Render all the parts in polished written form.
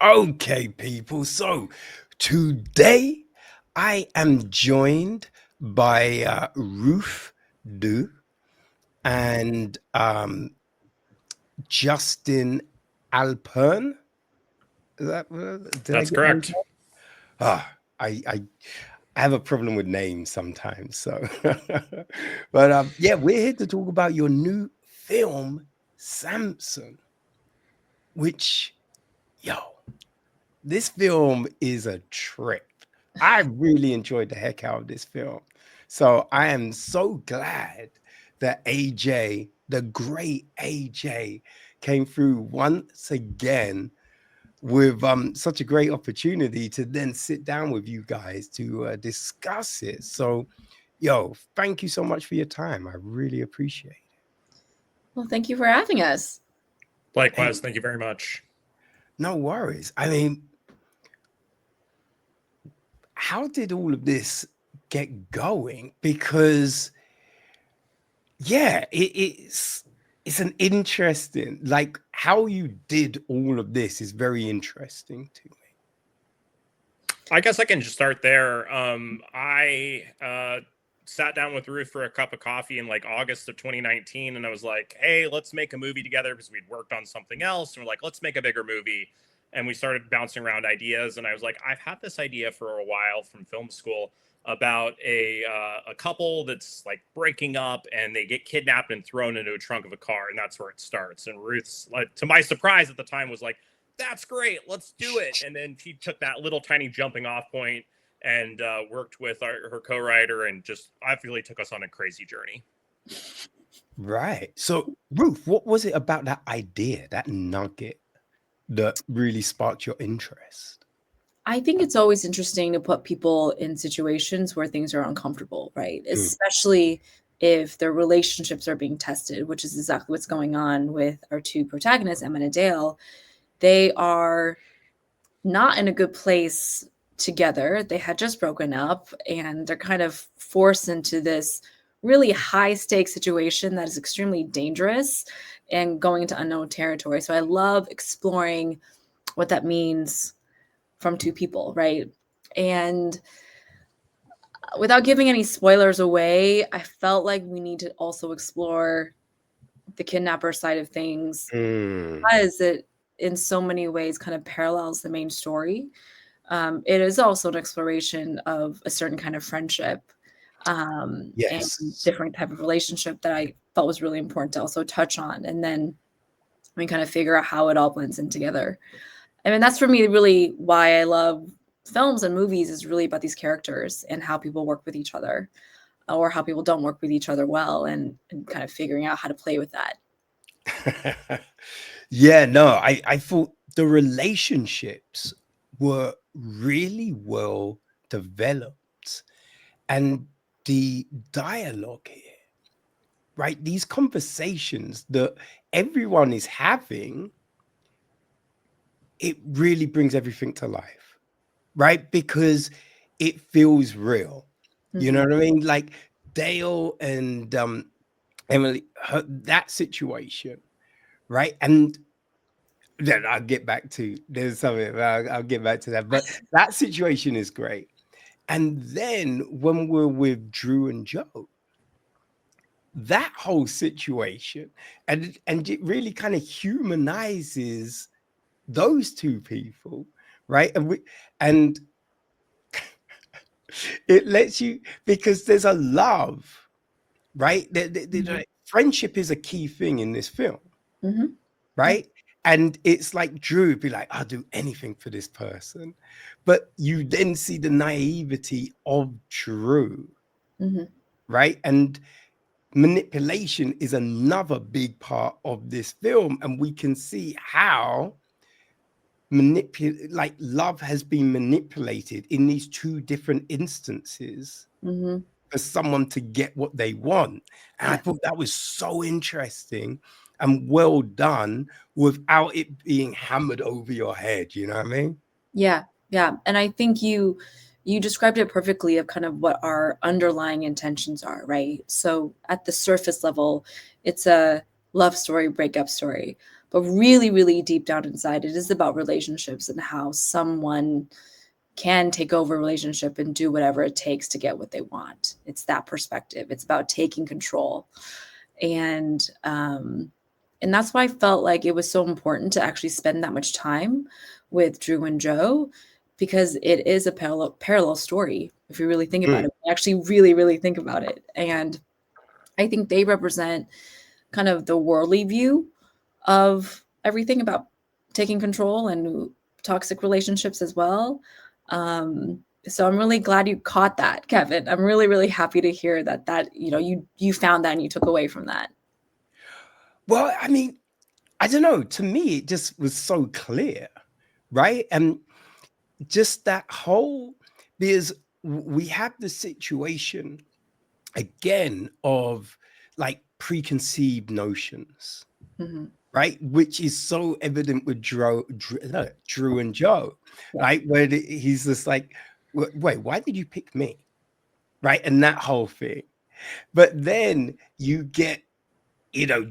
Okay, people. So today I am joined by Ruth Du and Justin Alpern. Is that did I That's get those correct. right? I have a problem with names sometimes. So, but yeah, we're here to talk about your new film, Samson. Which, yo, this film is a trip. I really enjoyed the heck out of this film. So I am so glad that AJ, the great AJ, came through once again with such a great opportunity to then sit down with you guys to discuss it. So, yo, thank you so much for your time. I really appreciate it. Well, thank you for having us. Hey, Likewise, thank you very much. no worries. I mean, how did all of this get going? Because yeah, it's an interesting, like how you did all of this is very interesting to me. I guess I can just start there. I sat down with Ruth for a cup of coffee in like August of 2019, and I was like, "Hey, let's make a movie together," because we'd worked on something else, and we're like, "Let's make a bigger movie." And we started bouncing around ideas, and I was like, "I've had this idea for a while from film school about a couple that's like breaking up, and they get kidnapped and thrown into a trunk of a car, and that's where it starts." And Ruth's, like, to my surprise at the time, was like, "That's great, let's do it." And then she took that little tiny jumping off point and worked with her co-writer, and just I really took us on a crazy journey. Right. So, Ruth, what was it about that idea, that nugget, that really sparked your interest? I think it's always interesting to put people in situations where things are uncomfortable, right? Mm, Especially if their relationships are being tested, which is exactly what's going on with our two protagonists, Emma and Adele. They are not in a good place together. They had just broken up and they're kind of forced into this really high stakes situation that is extremely dangerous and going into unknown territory. So I love exploring what that means from two people, right? And without giving any spoilers away, I felt like we need to also explore the kidnapper side of things mm, because it in so many ways kind of parallels the main story. It is also an exploration of a certain kind of friendship and yes. different type of relationship that I felt was really important to also touch on. And then we kind of figure out how it all blends in together. I mean, that's for me really why I love films and movies, is really about these characters and how people work with each other or how people don't work with each other well, and kind of figuring out how to play with that. Yeah, no, I thought the relationships were really well developed, and the dialogue here, right? These conversations that everyone is having, it really brings everything to life, right? Because it feels real. You know Mhm. what I mean? Like Dale and Emily, that situation, right? And then I'll get back to there's something I'll get back to that, but that situation is great. And then when we're with Drew and Joe, that whole situation, and it really kind of humanizes those two people, right? And it lets you, because there's a love, right? Mhm. Friendship is a key thing in this film, Mhm. Yeah. right? And it's like Drew would be like, I'll do anything for this person. But you then see the naivety of Drew, Mhm. right? And manipulation is another big part of this film. And we can see how like love has been manipulated in these two different instances Mhm. for someone to get what they want. And I Yeah. thought that was so interesting and well done without it being hammered over your head. You know what I mean? Yeah. Yeah. And I think you described it perfectly of kind of what our underlying intentions are, right? So at the surface level, it's a love story, breakup story. But really, really deep down inside, it is about relationships and how someone can take over a relationship and do whatever it takes to get what they want. It's that perspective. It's about taking control. And that's why I felt like it was so important to actually spend that much time with Drew and Joe, because it is a parallel story. If you really think about it, actually really, really think about it. And I think they represent kind of the worldly view of everything about taking control and toxic relationships as well. So I'm really glad you caught that, Kevin. I'm really, really happy to hear that you found that and you took away from that. Well, I mean, I don't know. To me, it just was so clear, right? And just that whole, because we have the situation again of like preconceived notions, right? Which is so evident with Drew and Joe, right? Where he's just like, wait, why did you pick me? Right? And that whole thing. But then you get,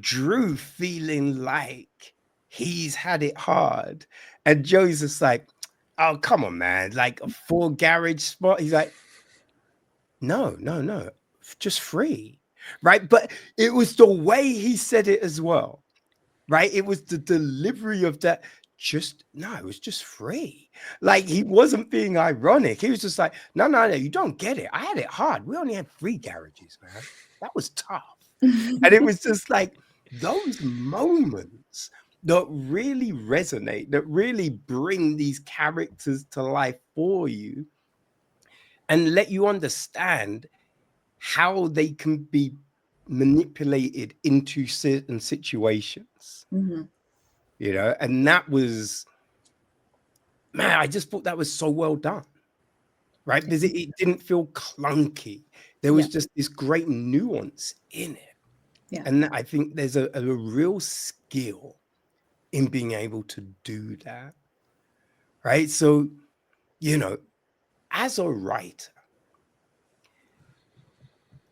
Drew feeling like he's had it hard. And Joe's just like, oh, come on, man. Like a full garage spot. He's like, no, just free. Right. But it was the way he said it as well. Right. It was the delivery of that. It was just free. Like he wasn't being ironic. He was just like, no, you don't get it. I had it hard. We only had 3 garages, man. That was tough. And it was just like those moments that really resonate, that really bring these characters to life for you and let you understand how they can be manipulated into certain situations. And that was, man, I just thought that was so well done, right? Because it didn't feel clunky. There was just this great nuance in it. And I think there's a real skill in being able to do that, right? So, as a writer,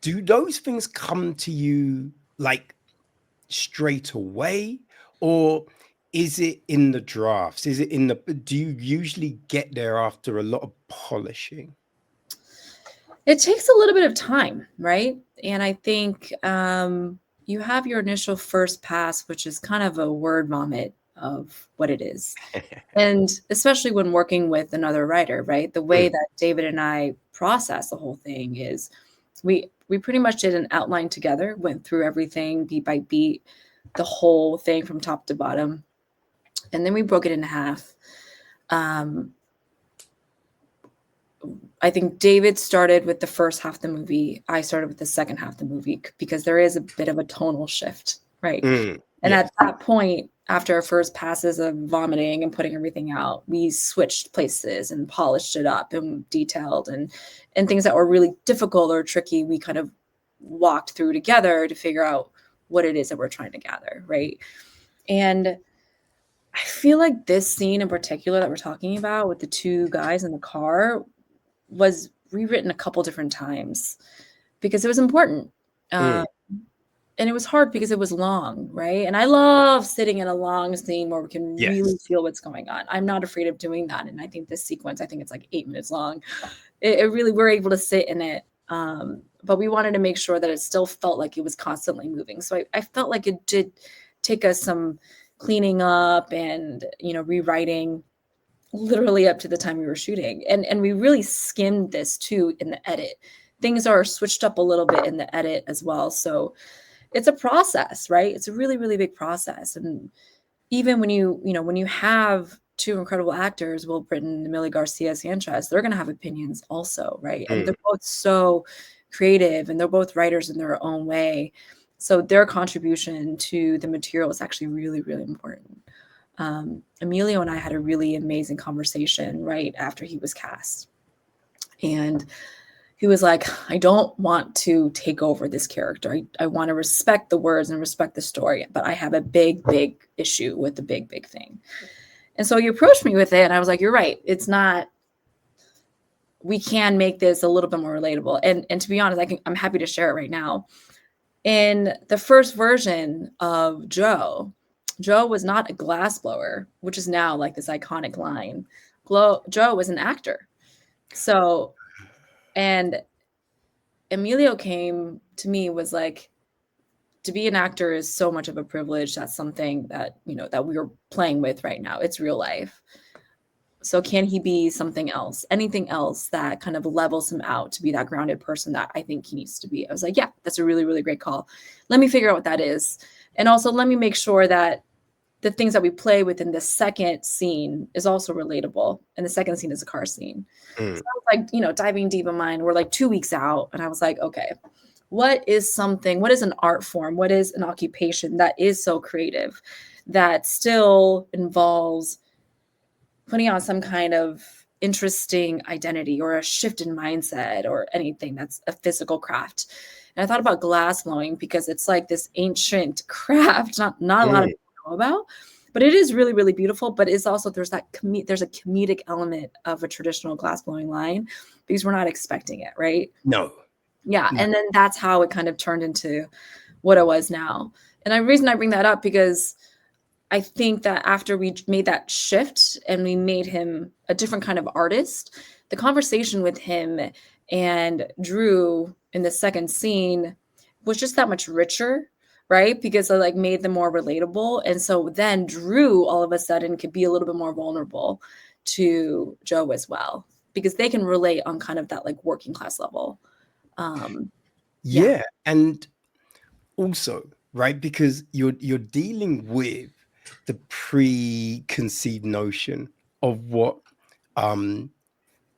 do those things come to you like straight away, or is it in the drafts? Do you usually get there after a lot of polishing? It takes a little bit of time, right? And I think you have your initial first pass, which is kind of a word vomit of what it is. And especially when working with another writer, right? The way that David and I process the whole thing is we pretty much did an outline together, went through everything beat by beat, the whole thing from top to bottom. And then we broke it in half. I think David started with the first half of the movie. I started with the second half of the movie because there is a bit of a tonal shift, right? And at that point, after our first passes of vomiting and putting everything out, we switched places and polished it up and detailed and things that were really difficult or tricky, we kind of walked through together to figure out what it is that we're trying to gather, right? And I feel like this scene in particular that we're talking about with the 2 guys in the car was rewritten a couple different times because it was important. And it was hard because it was long, right? And I love sitting in a long scene where we can really feel what's going on. I'm not afraid of doing that. And I think this sequence, I think it's like 8 minutes long. It really, we're able to sit in it. But we wanted to make sure that it still felt like it was constantly moving. So I felt like it did take us some cleaning up and, rewriting literally up to the time we were shooting. And we really skimmed this too in the edit. Things are switched up a little bit in the edit as well. So it's a process, right? It's a really, really big process. And even when you have 2 incredible actors, Brittain Emilio Garcia-Sanchez, they're going to have opinions also, right? And they're both so creative and they're both writers in their own way. So their contribution to the material is actually really, really important. Emilio and I had a really amazing conversation right after he was cast. And he was like, I don't want to take over this character. I want to respect the words and respect the story, but I have a big, big issue with the big, big thing. And so he approached me with it. And I was like, you're right. It's not, we can make this a little bit more relatable. And to be honest, I'm happy to share it right now. In the first version of Joe, Joe was not a glassblower, which is now like this iconic line. Joe was an actor. So, and Emilio came to me, was like, to be an actor is so much of a privilege. That's something that, you know, that we're playing with right now. It's real life. So can he be something else, anything else that kind of levels him out to be that grounded person that I think he needs to be? I was like, yeah, that's a really, really great call. Let me figure out what that is. And also let me make sure that the things that we play with in the second scene is also relatable. And the second scene is a car scene. So I was like, you know, diving deep in mine. We're like 2 weeks out. And I was like, okay, what is an art form? What is an occupation that is so creative that still involves putting on some kind of interesting identity or a shift in mindset or anything that's a physical craft? And I thought about glass blowing because it's like this ancient craft, not a lot of people know about, but it is really, really beautiful. But it's also, there's a comedic element of a traditional glass blowing line because we're not expecting it, right? No. Yeah. And then that's how it kind of turned into what it was now. And the reason I bring that up because I think that after we made that shift and we made him a different kind of artist, the conversation with him and Drew in the second scene was just that much richer, right? Because it like made them more relatable. And so then Drew all of a sudden could be a little bit more vulnerable to Joe as well, because they can relate on kind of that like working class level. Yeah. And also, right, because you're dealing with the preconceived notion of what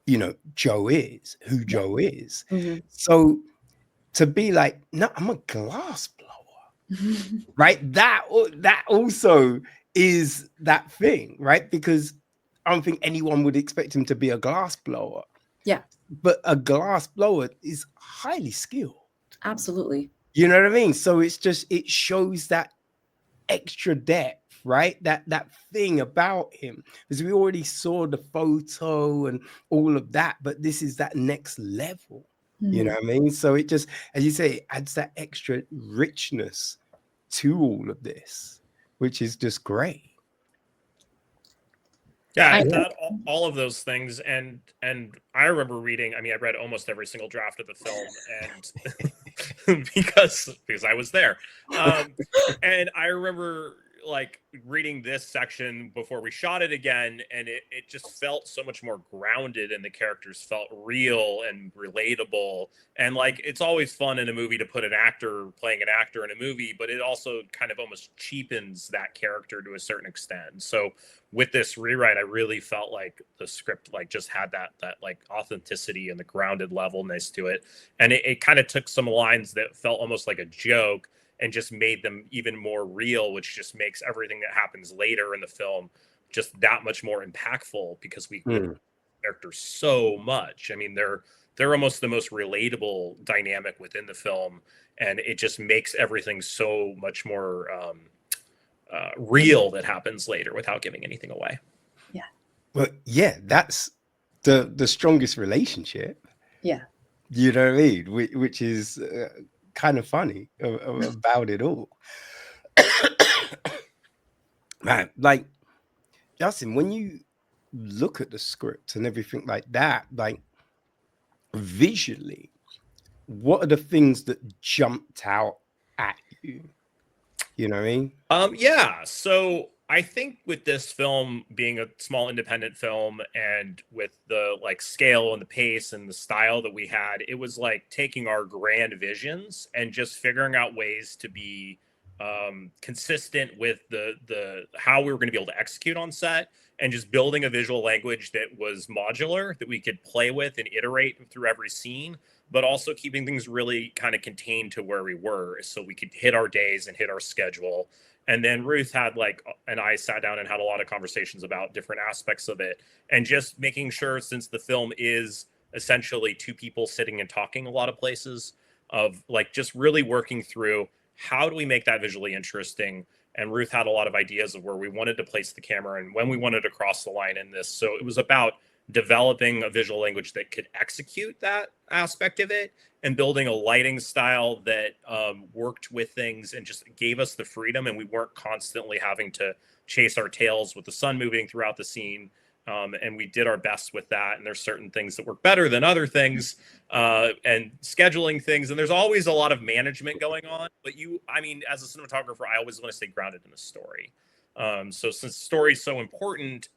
you know, Joe is, who Joe is. So to be like, no, I'm a glass blower, right? That also is that thing, right? Because I don't think anyone would expect him to be a glass blower. Yeah. But a glass blower is highly skilled. Absolutely. You know what I mean? So it's just, it shows that extra depth, right? That thing about him, because we already saw the photo and all of that, but this is that next level. You know what I mean? So it just, as you say, it adds that extra richness to all of this, which is just great. Yeah, I thought all of those things, and I remember reading. I mean, I read almost every single draft of the film, and because I was there, and I remember like reading this section before we shot it again, and it just felt so much more grounded, and the characters felt real and relatable. And like, it's always fun in a movie to put an actor playing an actor in a movie, but it also kind of almost cheapens that character to a certain extent. So with this rewrite, I really felt like the script like just had that like authenticity and the grounded levelness to it. And it kind of took some lines that felt almost like a joke and just made them even more real, which just makes everything that happens later in the film just that much more impactful because we characters so much. I mean, they're almost the most relatable dynamic within the film, and it just makes everything so much more real that happens later without giving anything away. Yeah. Well, yeah, that's the strongest relationship. Yeah. You know what I mean? Which is kind of funny about it all. Man, like, Justin, when you look at the script and everything like that, like visually, what are the things that jumped out at you? You know what I mean? Yeah. So I think with this film being a small independent film and with the like scale and the pace and the style that we had, it was like taking our grand visions and just figuring out ways to be consistent with the how we were going to be able to execute on set, and just building a visual language that was modular, that we could play with and iterate through every scene, but also keeping things really kind of contained to where we were so we could hit our days and hit our schedule. And then Ruth had like, and I sat down and had a lot of conversations about different aspects of it, and just making sure, since the film is essentially two people sitting and talking a lot of places, of like just really working through how do we make that visually interesting. And Ruth had a lot of ideas of where we wanted to place the camera and when we wanted to cross the line in this. So it was about developing a visual language that could execute that aspect of it, and building a lighting style that worked with things and just gave us the freedom, and we weren't constantly having to chase our tails with the sun moving throughout the scene. And we did our best with that. And there's certain things that work better than other things, and scheduling things. And there's always a lot of management going on. But I mean, as a cinematographer, I always want to stay grounded in the story. So since story is so important,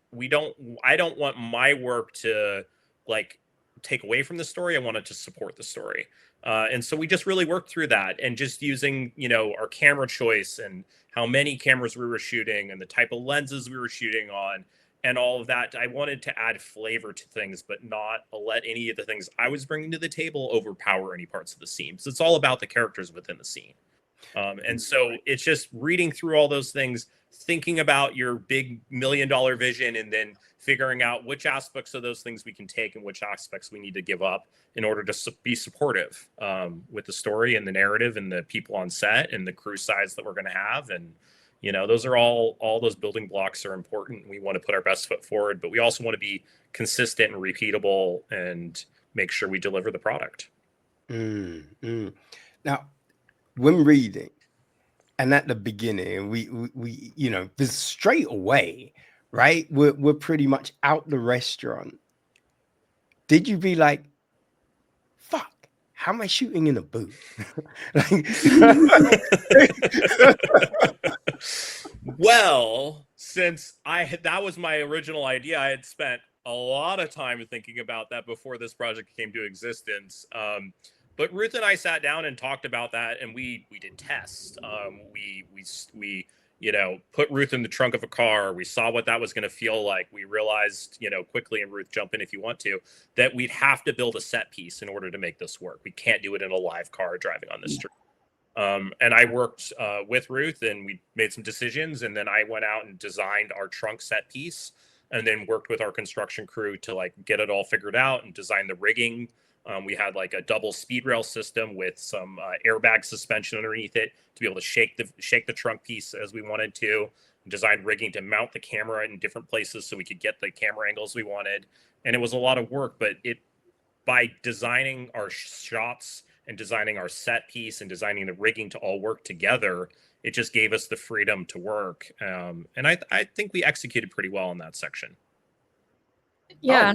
I don't want my work to like take away from the story. I want it to support the story. And so we just really worked through that, and just using, our camera choice and how many cameras we were shooting and the type of lenses we were shooting on and all of that. I wanted to add flavor to things, but not let any of the things I was bringing to the table overpower any parts of the scene. So it's all about the characters within the scene. And so it's just reading through all those things, thinking about your big $1 million vision, and then figuring out which aspects of those things we can take and which aspects we need to give up in order to be supportive with the story and the narrative and the people on set and the crew size that we're going to have. And, those are all those building blocks are important. We want to put our best foot forward, but we also want to be consistent and repeatable and make sure we deliver the product. Now, when reading, and at the beginning, we this straight away, right? We're pretty much out the restaurant. Did you be like, fuck, how am I shooting in a booth? Well, since that was my original idea, I had spent a lot of time thinking about that before this project came to existence. But Ruth and I sat down and talked about that, and we did tests. We put Ruth in the trunk of a car. We saw what that was going to feel like. We realized, quickly, and Ruth, jump in if you want to, that we'd have to build a set piece in order to make this work. We can't do it in a live car driving on the street. And I worked with Ruth, and we made some decisions, and then I went out and designed our trunk set piece, and then worked with our construction crew to get it all figured out and design the rigging. We had a double speed rail system with some airbag suspension underneath it to be able to shake the trunk piece as we wanted to. Designed rigging to mount the camera in different places so we could get the camera angles we wanted. And it was a lot of work, but by designing our shots and designing our set piece and designing the rigging to all work together, it just gave us the freedom to work. And I think we executed pretty well in that section. Yeah.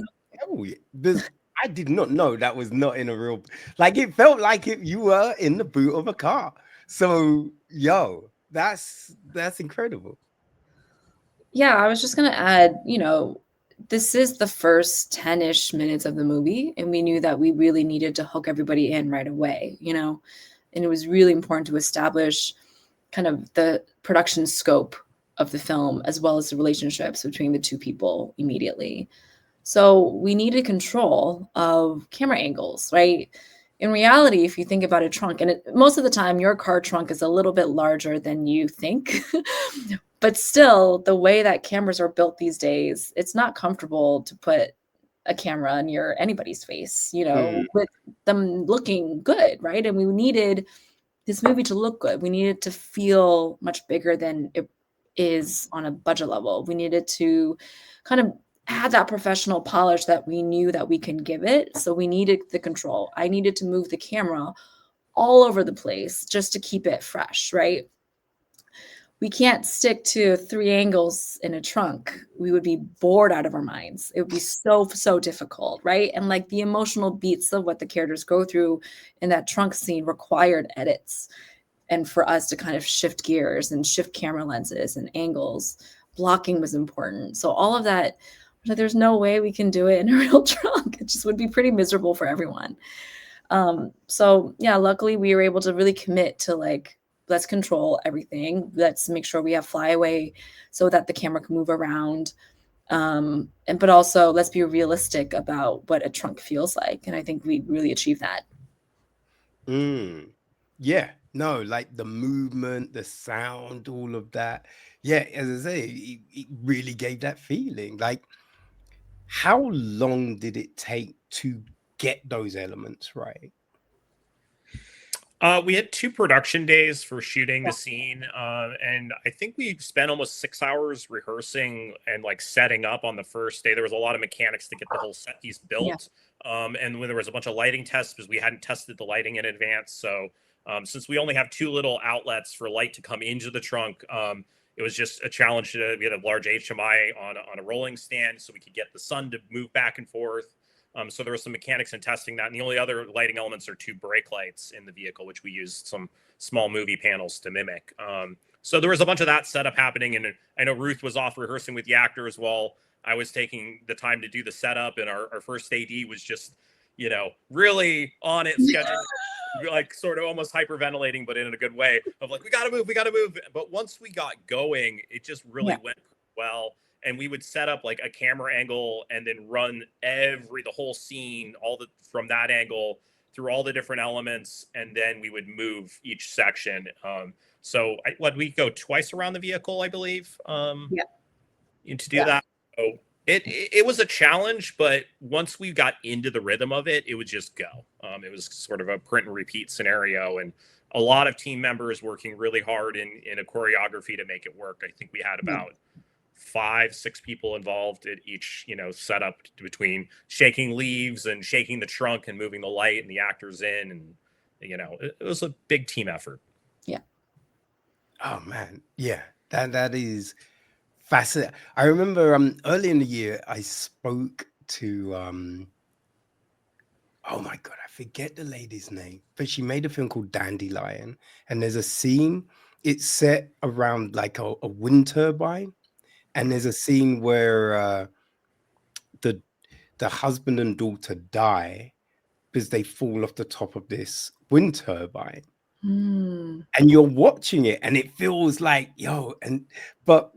I did not know that was not in a real, it felt like you were in the boot of a car. So, that's incredible. Yeah, I was just going to add, this is the first 10-ish minutes of the movie, and we knew that we really needed to hook everybody in right away, and it was really important to establish kind of the production scope of the film as well as the relationships between the two people immediately. So we needed control of camera angles, right? In reality, if you think about a trunk, and most of the time your car trunk is a little bit larger than you think, but still the way that cameras are built these days, it's not comfortable to put a camera near anybody's face, with them looking good, right? And we needed this movie to look good. We needed to feel much bigger than it is on a budget level. We needed to kind of had that professional polish that we knew that we can give it. So we needed the control. I needed to move the camera all over the place just to keep it fresh, right? We can't stick to 3 angles in a trunk. We would be bored out of our minds. It would be so difficult, right? And the emotional beats of what the characters go through in that trunk scene required edits. And for us to kind of shift gears and shift camera lenses and angles, blocking was important. So all of that, there's no way we can do it in a real trunk. It just would be pretty miserable for everyone. So yeah, luckily we were able to really commit to let's control everything. Let's make sure we have flyaway so that the camera can move around. But also let's be realistic about what a trunk feels like. And I think we really achieved that. Yeah, no, the movement, the sound, all of that. Yeah, as I say, it really gave that feeling. How long did it take to get those elements right? We had 2 production days for shooting Yeah. the scene, and I think we spent almost 6 hours rehearsing and like setting up on the first day. There was a lot of mechanics to get the whole set piece built, and when there was a bunch of lighting tests because we hadn't tested the lighting in advance. So since we only have 2 little outlets for light to come into the trunk, it was just a challenge to get a large HMI on a rolling stand so we could get the sun to move back and forth. So there was some mechanics in testing that. And the only other lighting elements are 2 brake lights in the vehicle, which we used some small movie panels to mimic. So there was a bunch of that setup happening. And I know Ruth was off rehearsing with the actors while I was taking the time to do the setup. And our first AD was just, really on it, scheduling, like sort of almost hyperventilating, but in a good way of like, we got to move. But once we got going, it just really went well. And we would set up like a camera angle and then run the whole scene, from that angle through all the different elements. And then we would move each section. So we go twice around the vehicle, I believe, to do that. So it was a challenge, but once we got into the rhythm of it, it would just go. It was sort of a print and repeat scenario, and a lot of team members working really hard in a choreography to make it work. I think we had about 5-6 people involved at each, setup between shaking leaves and shaking the trunk and moving the light and the actors in. And, it was a big team effort. Yeah. Oh man. Yeah. That is fascinating. I remember early in the year I spoke to oh my God, I forget the lady's name, but she made a film called Dandelion. And there's a scene, it's set around like a wind turbine. And there's a scene where the husband and daughter die because they fall off the top of this wind turbine. And you're watching it and it feels like, but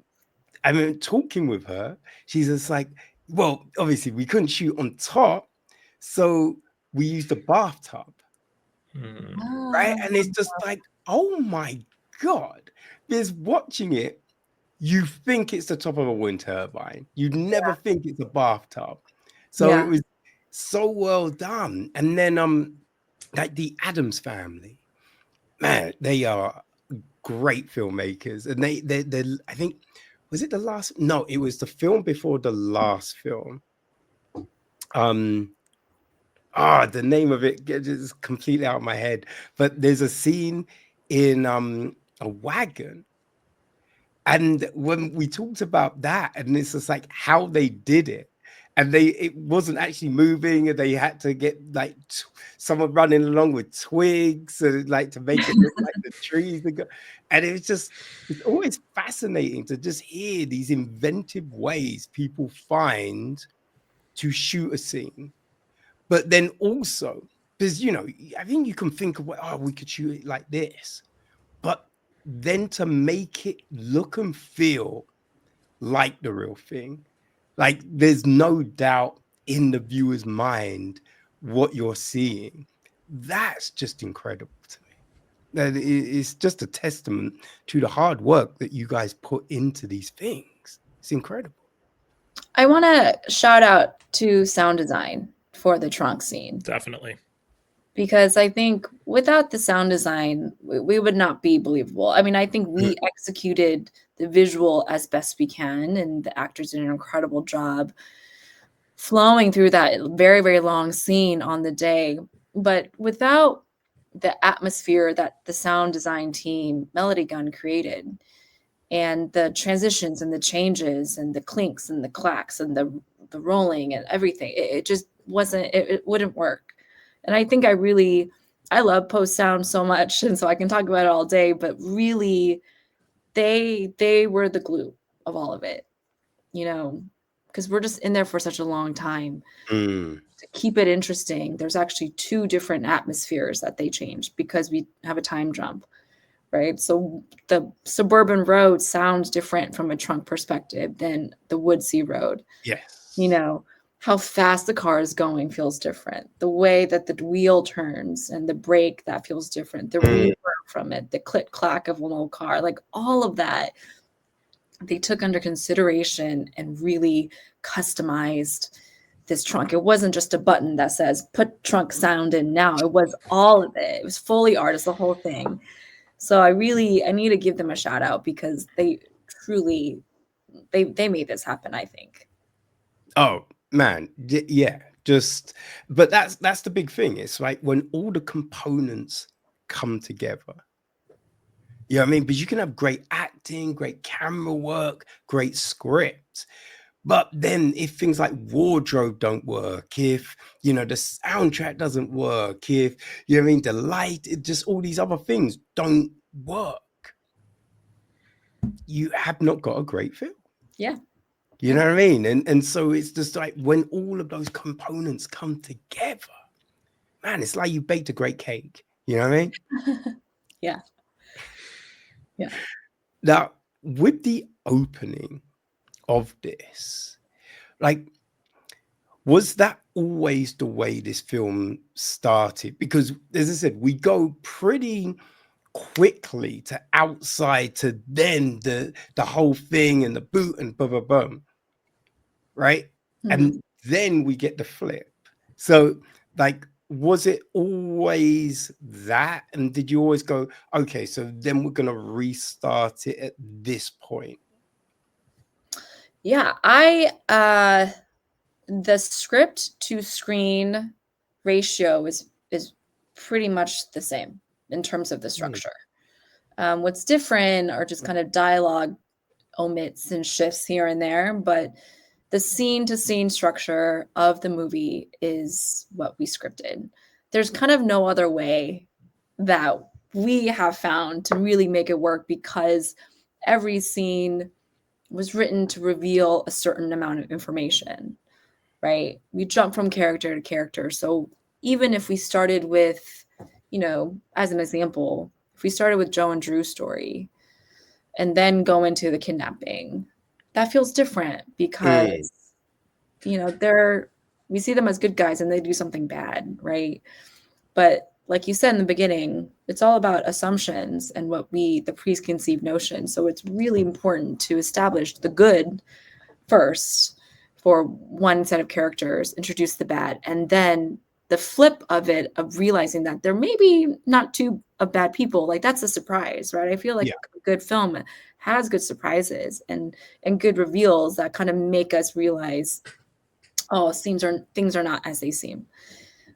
I mean, talking with her, she's just like, well, obviously we couldn't shoot on top. So we used a bathtub. Right. And it's just like, oh my God, because watching it, you think it's the top of a wind turbine. You'd never think it's a bathtub. So it was so well done. And then like the Addams Family, man, they are great filmmakers. And they I think, was it the last? No, it was the film before the last film. The name of it is completely out of my head. But there's a scene in a wagon. And when we talked about that, and it's just like how they did it, and it wasn't actually moving, and they had to get like someone running along with twigs and like to make it look like the trees. And it's always fascinating to just hear these inventive ways people find to shoot a scene. But then also, because I think you can think of we could shoot it like this, but then to make it look and feel like the real thing, like there's no doubt in the viewer's mind what you're seeing. That's just incredible to me. That it's just a testament to the hard work that you guys put into these things. It's incredible. I want to shout out to sound design for the trunk scene. Definitely. Because I think without the sound design, we would not be believable. I mean, I think we executed the visual as best we can, and the actors did an incredible job flowing through that very, very long scene on the day. But without the atmosphere that the sound design team, Melody Gun, created, and the transitions and the changes and the clinks and the clacks and the rolling and everything, it just wasn't, it wouldn't work. And I think I love post sound so much, and so I can talk about it all day, but really they were the glue of all of it, because we're just in there for such a long time. To keep it interesting, there's actually 2 different atmospheres that they changed because we have a time jump, right? So the suburban road sounds different from a trunk perspective than the woodsy road. Yes. How fast the car is going feels different. The way that the wheel turns and the brake, that feels different. The reverb from it, the click clack of an old car, like all of that, they took under consideration and really customized this trunk. It wasn't just a button that says put trunk sound in now. It was all of it. It was fully artist, the whole thing. So I need to give them a shout out because they truly they made this happen, I think. Oh man, yeah. But that's the big thing. It's like when all the components come together. You know what I mean? Because you can have great acting, great camera work, great script. But then if things like wardrobe don't work, if, the soundtrack doesn't work, if, you know what I mean, the light, just all these other things don't work, you have not got a great film. Yeah. You know what I mean? And so it's just like when all of those components come together, man, it's like you baked a great cake. You know what I mean? Yeah. Yeah. Now, with the opening of this, like, was that always the way this film started? Because, as I said, we go pretty quickly to outside to then the whole thing and the boot and boom, boom, boom, right? Mhm. And then we get the flip. So, like, was it always that? And did you always go, okay, so then we're going to restart it at this point? Yeah, the script to screen ratio is pretty much the same in terms of the structure. What's different are just kind of dialogue omits and shifts here and there, but the scene to scene structure of the movie is what we scripted. There's kind of no other way that we have found to really make it work because every scene was written to reveal a certain amount of information, right? We jump from character to character. So even if we started with, as an example, if we started with Joe and Drew's story and then go into the kidnapping, that feels different because, we see them as good guys and they do something bad, right? But like you said in the beginning, it's all about assumptions and the preconceived notion. So it's really important to establish the good first for one set of characters, introduce the bad, and then the flip of it, of realizing that they're maybe not too bad people. Like that's a surprise, right? I feel like a good film has good surprises and good reveals that kind of make us realize, oh, things are not as they seem.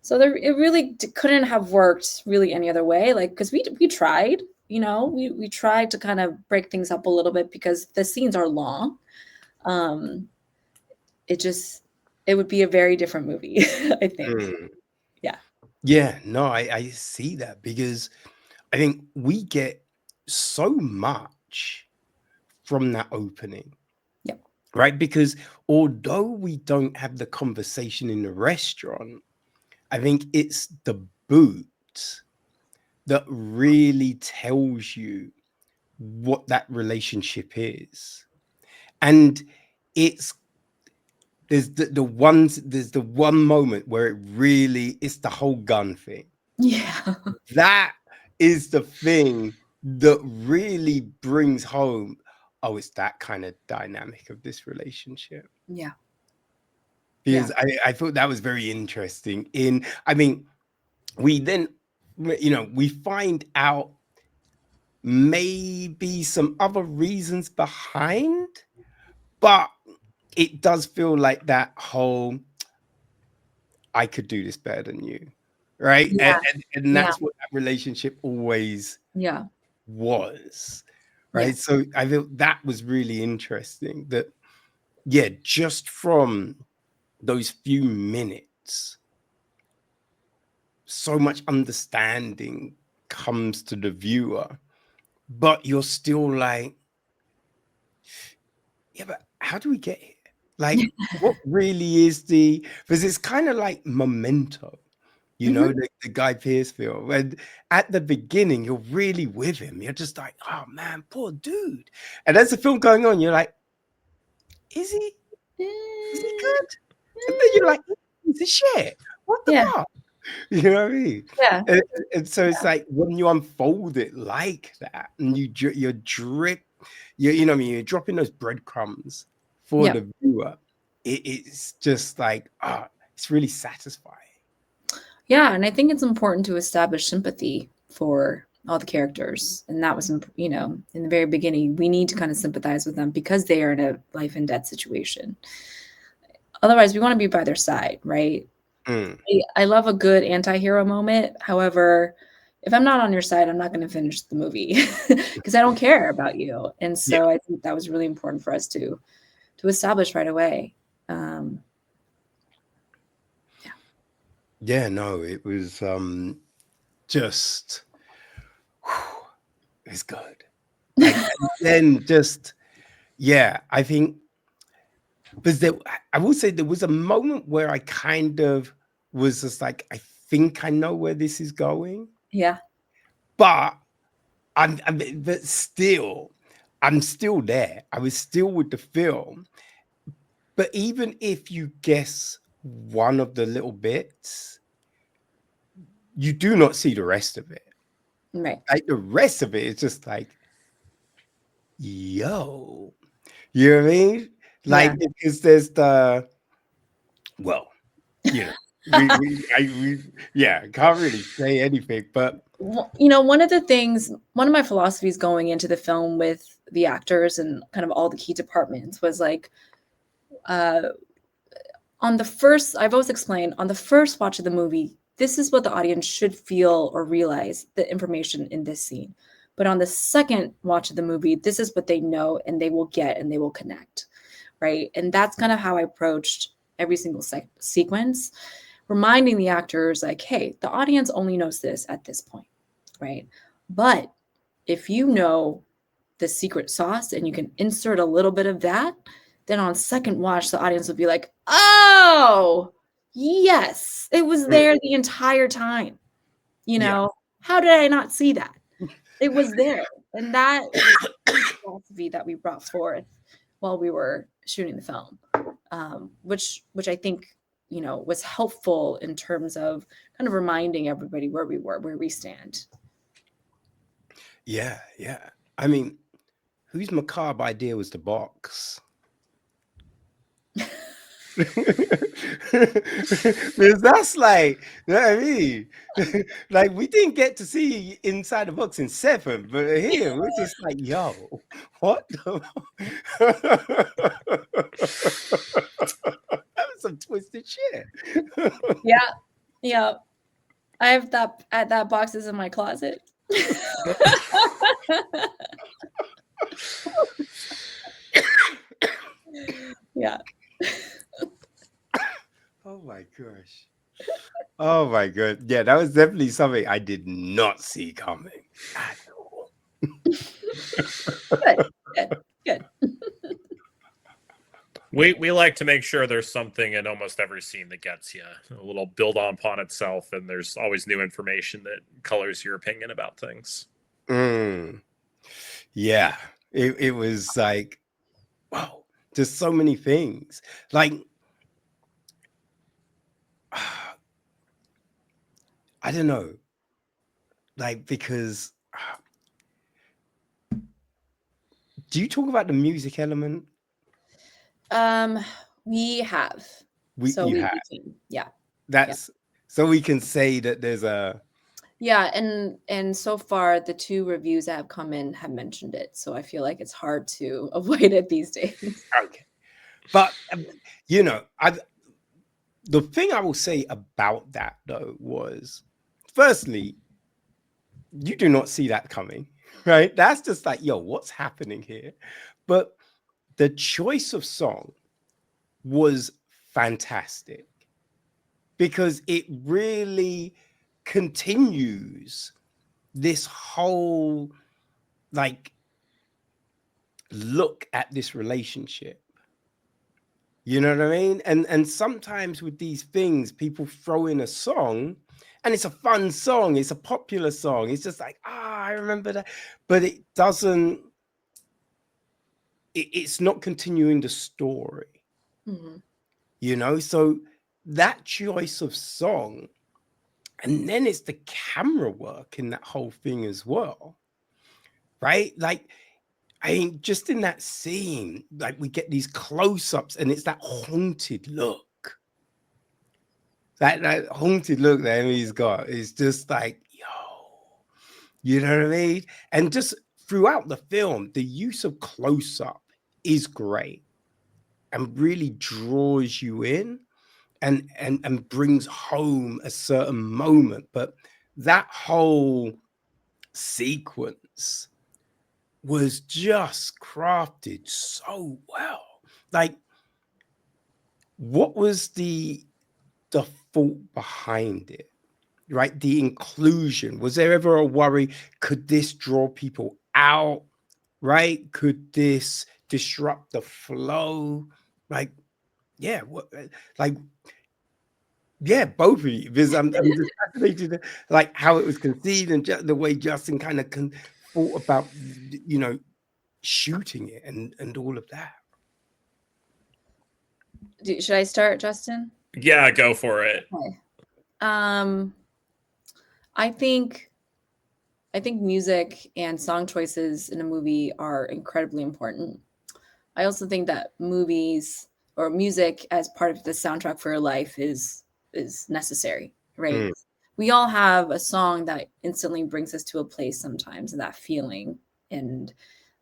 So it really couldn't have worked really any other way. Like, because we tried, we tried to kind of break things up a little bit because the scenes are long. It would be a very different movie, I think. Yeah, no, I see that because I think we get so much from that opening. Yep. Right? Because although we don't have the conversation in the restaurant, I think it's the boot that really tells you what that relationship is. And there's the one moment where it's the whole gun thing. Yeah. That is the thing that really brings home, oh, it's that kind of dynamic of this relationship. Yeah. Because I thought that was very interesting. We then, we find out maybe some other reasons behind, but it does feel like that whole, I could do this better than you, right? Yeah. And that's what that relationship always was, right? Yeah. So I feel that was really interesting that, just from those few minutes, so much understanding comes to the viewer, but you're still like, but how do we get here? Like, what really is because it's kind of like Memento, the Guy Pearce film. And at the beginning, you're really with him. You're just like, oh man, poor dude. And as the film going on, you're like, is he good? And then you're like, he's a shit. What the fuck? You know what I mean? Yeah. And so it's like when you unfold it like that, and you're dropping those breadcrumbs for the viewer. it's just like, it's really satisfying. Yeah, and I think it's important to establish sympathy for all the characters. And that was, you know, in the very beginning, we need to kind of sympathize with them because they are in a life and death situation. Otherwise, we want to be by their side, right? I love a good anti-hero moment. However, if I'm not on your side, I'm not going to finish the movie because I don't care about you. And so I think that was really important for us to establish right away. Yeah, no, it was just it's good. Like, and then just I think, because I will say there was a moment where I kind of was just like, I think I know where this is going. Yeah. But but still, I'm still there. I was still with the film. But even if you guess one of the little bits, you do not see the rest of it. Right. Like the rest of it is just like, yo, you know what I mean? Like, because there's the, well, you know, can't really say anything, but you know, one of my philosophies going into the film with the actors and kind of all the key departments was like, I've always explained on the first watch of the movie, this is what the audience should feel or realize the information in this scene. But on the second watch of the movie, this is what they know and they will get and they will connect. Right. And that's kind of how I approached every single sequence, reminding the actors like, hey, the audience only knows this at this point. Right. But if you know the secret sauce and you can insert a little bit of that, then on second watch, the audience will be like, oh, yes, it was there the entire time. You know, how did I not see that? It was there. And that was the philosophy that we brought forth while we were shooting the film, which I think, you know, was helpful in terms of kind of reminding everybody where we stand. Yeah. I mean, whose macabre idea was the box? Because that's like, you know what I mean? Like, we didn't get to see inside the box in 7, but here we're just like, yo, what the that was some twisted shit. Yeah. I have that boxes in my closet. Yeah. Oh my gosh. Oh my god. Yeah, that was definitely something I did not see coming at all. Good. We like to make sure there's something in almost every scene that gets you a little build upon itself, and there's always new information that colors your opinion about things. Yeah, it was like, wow, just so many things. Like, I don't know, like, because do you talk about the music element? We have. Yeah. That's so we can say that there's a. Yeah, and so far the 2 reviews that have come in have mentioned it, so I feel like it's hard to avoid it these days. Okay, but you know, the thing I will say about that though was, firstly, you do not see that coming, right? That's just like, yo, what's happening here? But the choice of song was fantastic because it really continues this whole like look at this relationship. You know what I mean? And sometimes with these things, people throw in a song and it's a fun song, it's a popular song. It's just like, I remember that. But it doesn't, it's not continuing the story. You know, so that choice of song, and then it's the camera work in that whole thing as well. Right? Like, I mean, just in that scene, like we get these close-ups and it's that haunted look. That haunted look that Emily's got is just like, yo, you know what I mean? And just throughout the film, the use of close-up is great and really draws you in and brings home a certain moment. But that whole sequence was just crafted so well. Like, what was the thought behind it? Right? The inclusion. Was there ever a worry? Could this draw people out? Right? Could this disrupt the flow? Like, yeah, like, yeah, both of you. Because I'm just fascinated, like how it was conceived and the way Justin kind of thought about, you know, shooting it and all of that. Should I start, Justin? Yeah, go for it. Okay. I think music and song choices in a movie are incredibly important. I also think that movies or music as part of the soundtrack for your life is necessary, right? Mm. We all have a song that instantly brings us to a place sometimes, and that feeling. And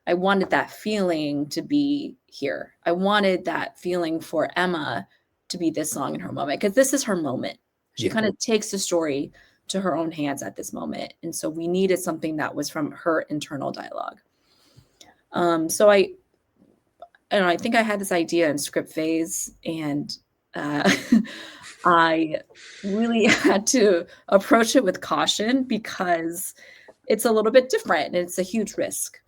I wanted that feeling to be here. I wanted that feeling for Emma to be this song in her moment, because this is her moment. She Yeah. kind of takes the story to her own hands at this moment. And so we needed something that was from her internal dialogue. So I think I had this idea in script phase, and I really had to approach it with caution because it's a little bit different and it's a huge risk.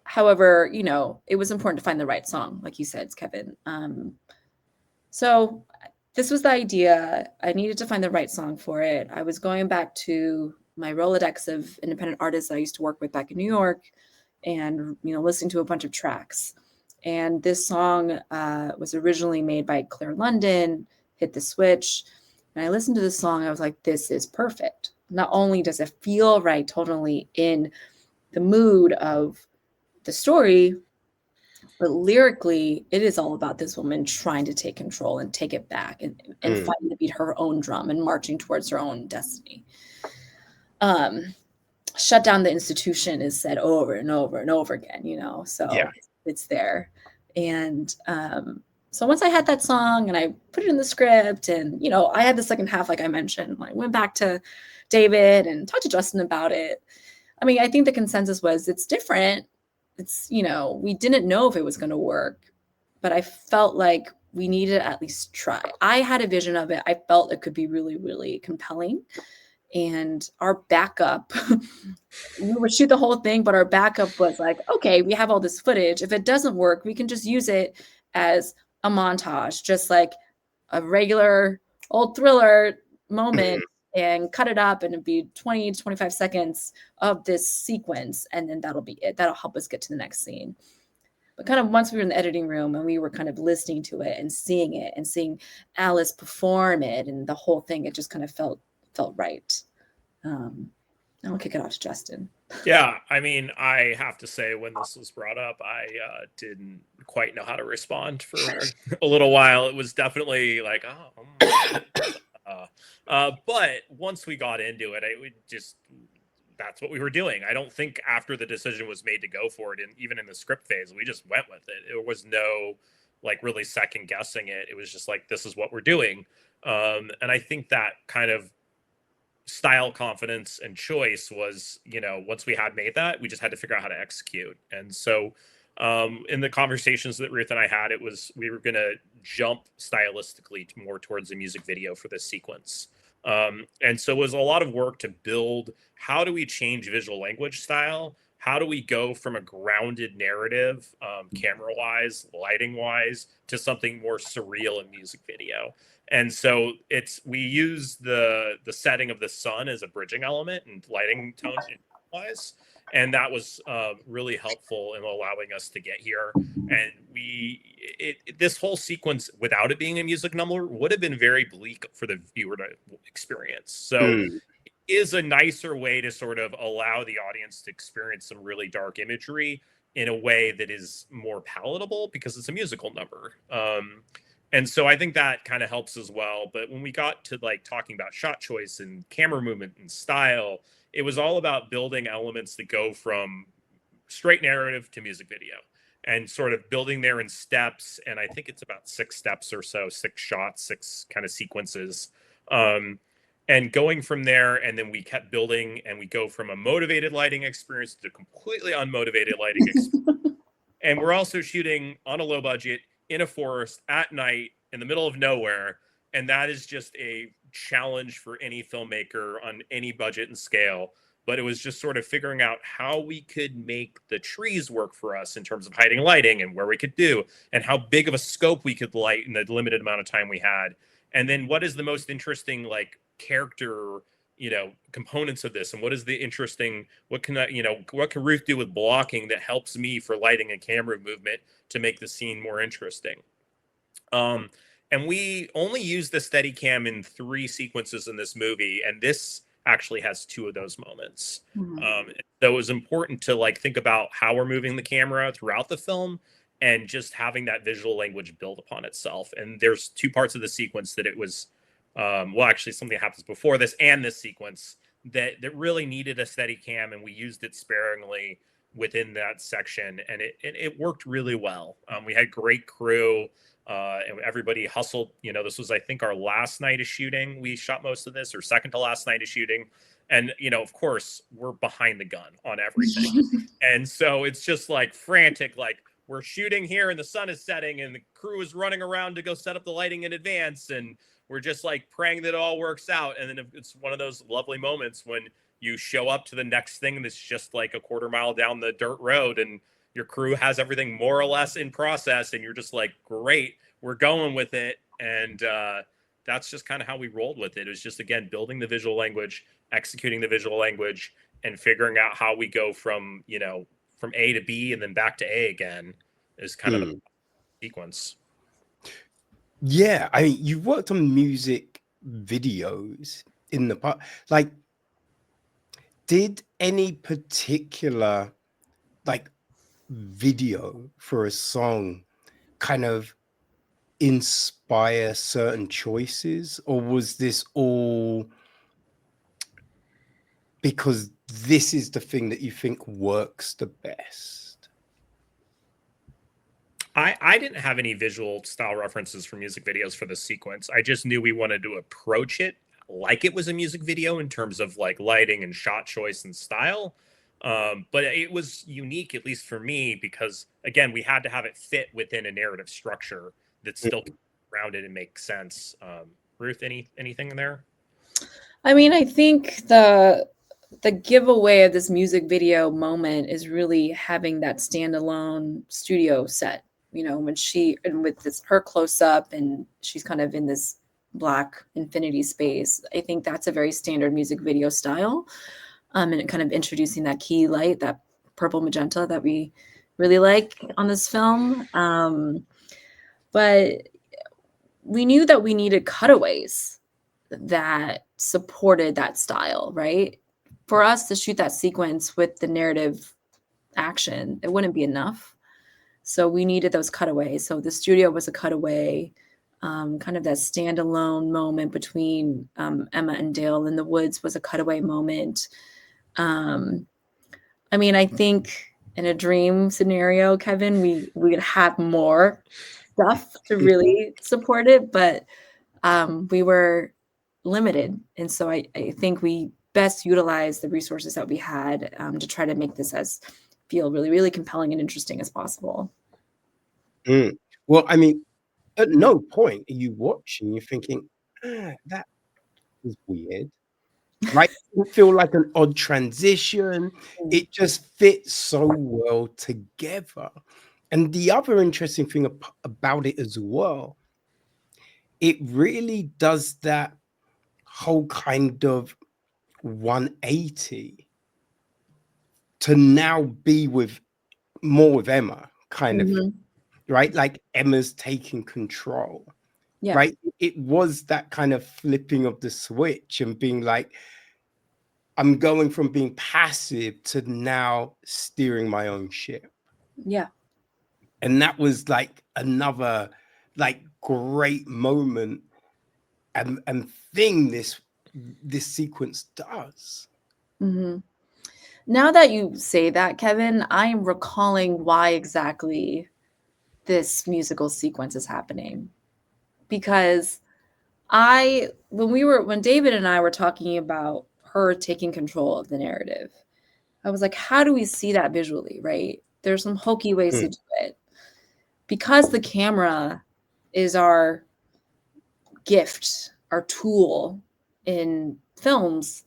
However, you know, it was important to find the right song, like you said, Kevin. So this was the idea. I needed to find the right song for it. I was going back to my Rolodex of independent artists I used to work with back in New York, and, you know, listening to a bunch of tracks. And this song was originally made by Claire London, Hit the Switch. And I listened to this song, I was like, this is perfect. Not only does it feel right, totally in the mood of the story, but lyrically, it is all about this woman trying to take control and take it back and fighting to beat her own drum and marching towards her own destiny. Shut down the institution is said over and over and over again, you know, so Yeah. it's there. And so once I had that song and I put it in the script, and, you know, I had the second half, like I mentioned, I went back to David and talked to Justin about it. I mean, I think the consensus was it's different. It's, you know, we didn't know if it was going to work, but I felt like we needed to at least try. I had a vision of it. I felt it could be really, really compelling. And our backup, we would shoot the whole thing, but our backup was like, okay, we have all this footage. If it doesn't work, we can just use it as a montage, just like a regular old thriller moment, and cut it up, and it'd be 20 to 25 seconds of this sequence. And then that'll be it. That'll help us get to the next scene. But kind of once we were in the editing room and we were kind of listening to it and seeing Alice perform it and the whole thing, it just kind of felt right. I'll kick it off to Justin. Yeah, I mean, I have to say, when this was brought up, I didn't quite know how to respond for a little while. It was definitely like, but once we got into it, it would just, that's what we were doing. I don't think after the decision was made to go for it, and even in the script phase, we just went with it. There was no like really second guessing it. It was just like, this is what we're doing. And I think that kind of style confidence and choice was, you know, once we had made that, we just had to figure out how to execute. And so in the conversations that Ruth and I had, it was, we were going to jump stylistically more towards a music video for this sequence. And so it was a lot of work to build, how do we change visual language style? How do we go from a grounded narrative, camera wise, lighting wise, to something more surreal in music video? And so we use the setting of the sun as a bridging element and lighting tone wise. And that was really helpful in allowing us to get here. And this whole sequence, without it being a music number, would have been very bleak for the viewer to experience. So is a nicer way to sort of allow the audience to experience some really dark imagery in a way that is more palatable because it's a musical number. And so I think that kind of helps as well. But when we got to like talking about shot choice and camera movement and style, it was all about building elements that go from straight narrative to music video and sort of building there in steps. And I think it's about 6 steps or so, 6 shots, 6 kind of sequences. And going from there, and then we kept building, and we go from a motivated lighting experience to completely unmotivated lighting experience. And we're also shooting on a low budget in a forest at night in the middle of nowhere. And that is just a challenge for any filmmaker on any budget and scale. But it was just sort of figuring out how we could make the trees work for us in terms of hiding lighting and where we could do, and how big of a scope we could light in the limited amount of time we had. And then what is the most interesting, like, character, components of this, and what is the interesting, what can Ruth do with blocking that helps me for lighting and camera movement to make the scene more interesting. And we only use the Steadicam in 3 sequences in this movie, and this actually has 2 of those moments. So it was important to like think about how we're moving the camera throughout the film and just having that visual language build upon itself. And there's 2 parts of the sequence that it was actually something happens before this and this sequence that really needed a Steadicam, and we used it sparingly within that section, and it worked really well. We had great crew, and everybody hustled. This was, I think, our last night of shooting. We shot most of this, or second to last night of shooting. And, of course, we're behind the gun on everything. And so it's just like frantic, like we're shooting here and the sun is setting and the crew is running around to go set up the lighting in advance. And we're just like praying that it all works out. And then it's one of those lovely moments when you show up to the next thing that's just like a quarter mile down the dirt road and your crew has everything more or less in process. And you're just like, great, we're going with it. And that's just kind of how we rolled with it. It was just, again, building the visual language, executing the visual language, and figuring out how we go from A to B and then back to A again is kind of the sequence. Yeah, I mean, you've worked on music videos in the past. Like, did any particular like video for a song kind of inspire certain choices, or was this all because this is the thing that you think works the best? I didn't have any visual style references for music videos for this sequence. I just knew we wanted to approach it like it was a music video in terms of like lighting and shot choice and style. But it was unique, at least for me, because again, we had to have it fit within a narrative structure that still grounded and makes sense. Ruth, anything in there? I mean, I think the giveaway of this music video moment is really having that standalone studio set. When with her close up and she's kind of in this black infinity space. I think that's a very standard music video style. And it kind of introducing that key light, that purple magenta that we really like on this film. But we knew that we needed cutaways that supported that style, right? For us to shoot that sequence with the narrative action, it wouldn't be enough. So we needed those cutaways. So the studio was a cutaway, kind of that standalone moment between Emma and Dale in the woods was a cutaway moment. I mean, I think in a dream scenario, Kevin, we would have more stuff to really support it, but we were limited. And so I think we best utilized the resources that we had to try to make this feel really, really compelling and interesting as possible. Well, I mean, at no point are you watching, you're thinking, that is weird. Right? It didn't feel like an odd transition. It just fits so well together. And the other interesting thing about it as well, it really does that whole kind of 180 to now be more with Emma, kind of, right? Like Emma's taking control, right? It was that kind of flipping of the switch and being like, I'm going from being passive to now steering my own ship. Yeah. And that was like another like great moment and thing this sequence does. Mm-hmm. Now that you say that, Kevin, I'm recalling why exactly this musical sequence is happening. Because when David and I were talking about her taking control of the narrative, I was like, how do we see that visually, right? There's some hokey ways to do it. Because the camera is our gift, our tool in films,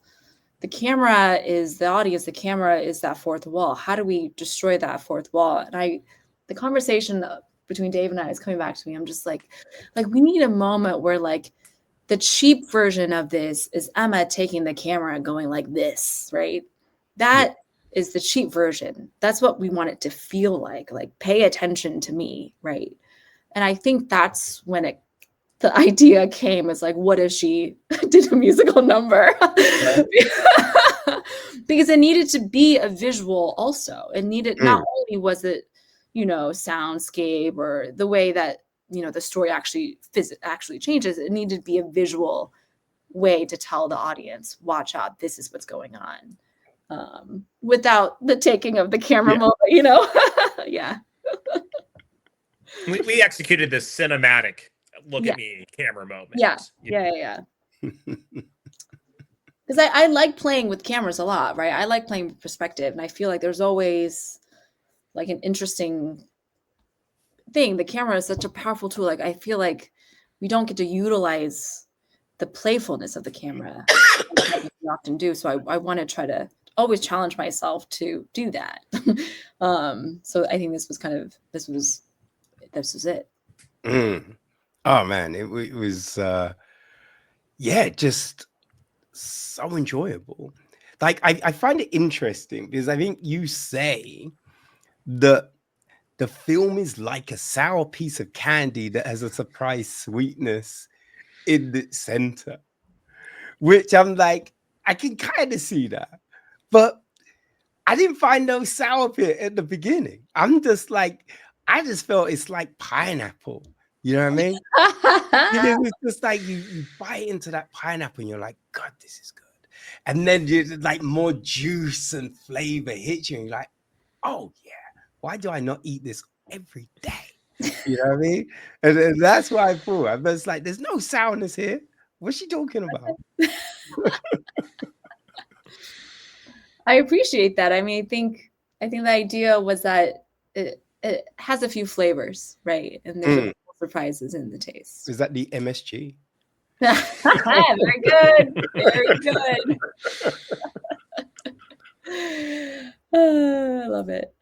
the camera is the audience, the camera is that fourth wall. How do we destroy that fourth wall? And the conversation between Dave and I is coming back to me. I'm just like we need a moment where like the cheap version of this is Emma taking the camera and going like this, right? That is the cheap version. That's what we want it to feel like pay attention to me, right? And I think that's when the idea came, is like, what if she did a musical number? Because it needed to be a visual also. It needed, not only was it, soundscape or the way that, the story actually changes, it needed to be a visual way to tell the audience, watch out, this is what's going on. Without the taking of the camera moment, yeah. We executed this cinematic look at me camera moment. Yeah. Because I like playing with cameras a lot, right? I like playing with perspective, and I feel like there's always like an interesting thing. The camera is such a powerful tool. Like I feel like we don't get to utilize the playfulness of the camera like we often do. So I want to try to always challenge myself to do that. So I think this was it. Oh man, it was just so enjoyable. Like I find it interesting because I think you say that the film is like a sour piece of candy that has a surprise sweetness in the center, which I'm like, I can kind of see that, but I didn't find no sour pit at the beginning. I'm just like, I just felt it's like pineapple. You know what I mean? Because it's just like you bite into that pineapple and you're like, God, this is good. And then you like more juice and flavor hits you and you're like, oh yeah, why do I not eat this every day? You know what I mean? And that's why I thought. I was like, there's no sourness here. What's she talking about? I appreciate that. I mean, I think the idea was that it has a few flavors, right? And there's a couple surprises in the taste. Is that the MSG? Very good. Very good. I love it.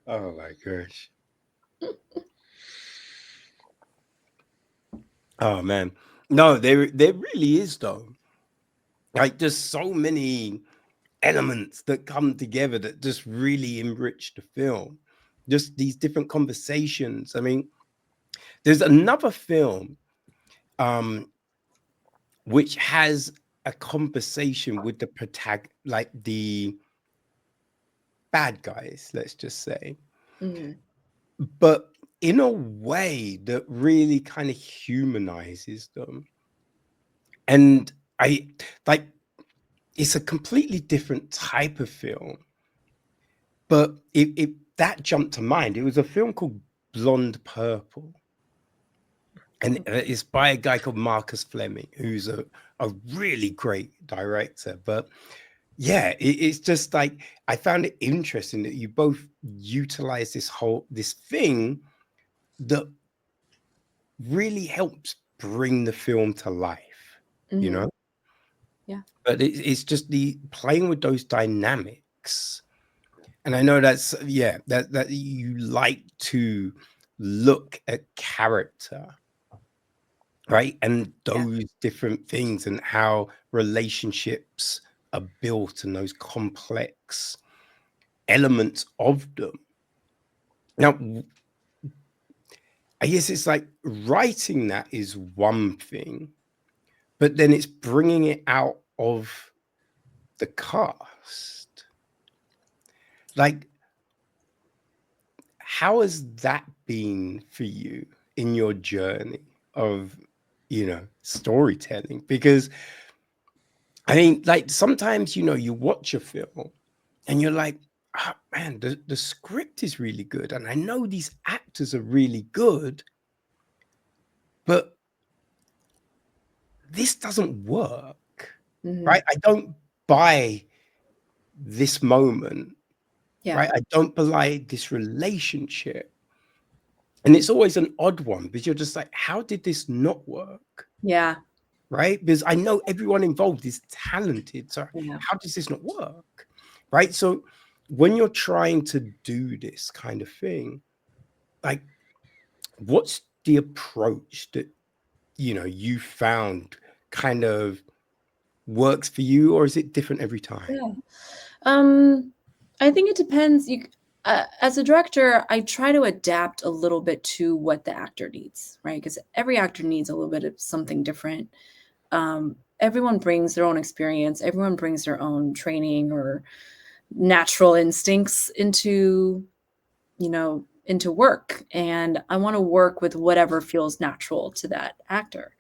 Oh my gosh. Oh man. No, there really is though. Like just so many elements that come together that just really enrich the film. Just these different conversations. I mean, there's another film which has a conversation with the like the bad guys, let's just say. But in a way that really kind of humanizes them. And I like, it's a completely different type of film, but it that jumped to mind. It was a film called Blonde Purple, and it's by a guy called Marcus Fleming, who's a really great director. But yeah, it's just like, I found it interesting that you both utilize this thing that really helps bring the film to life, you know? Yeah. But it's just the playing with those dynamics. And I know that's, that you like to look at character, right? And those different things and how relationships are built and those complex elements of them. Now, I guess it's like writing that is one thing, but then it's bringing it out of the cast. Like, how has that been for you in your journey of, storytelling? Because I mean, like, sometimes, you watch a film and you're like, oh, man, the script is really good. And I know these actors are really good, but this doesn't work, right? I don't buy this moment, right? I don't buy this relationship. And it's always an odd one because you're just like, how did this not work? Yeah. Right? Because I know everyone involved is talented. So how does this not work? Right? So when you're trying to do this kind of thing, like, what's the approach that, you found kind of works for you, or is it different every time? Yeah. I think it depends. As a director, I try to adapt a little bit to what the actor needs, right? Because every actor needs a little bit of something different. Everyone brings their own experience. Everyone brings their own training or natural instincts into work. And I want to work with whatever feels natural to that actor.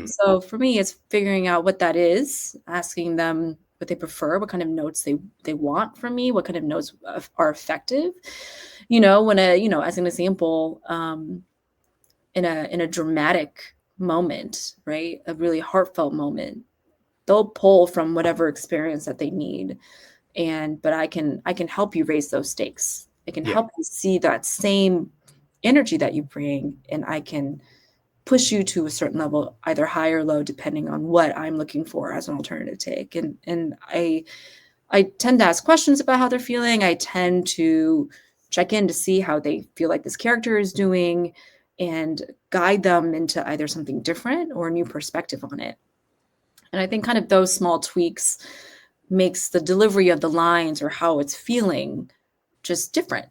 So for me, it's figuring out what that is, asking them what they prefer, what kind of notes they want from me, what kind of notes are effective. When as an example, in a dramatic moment, right, a really heartfelt moment, they'll pull from whatever experience that they need, but I can help you raise those stakes. I can help you see that same energy that you bring, and I can push you to a certain level, either high or low, depending on what I'm looking for as an alternative take. And I tend to ask questions about how they're feeling. I tend to check in to see how they feel like this character is doing and guide them into either something different or a new perspective on it. And I think kind of those small tweaks makes the delivery of the lines or how it's feeling just different.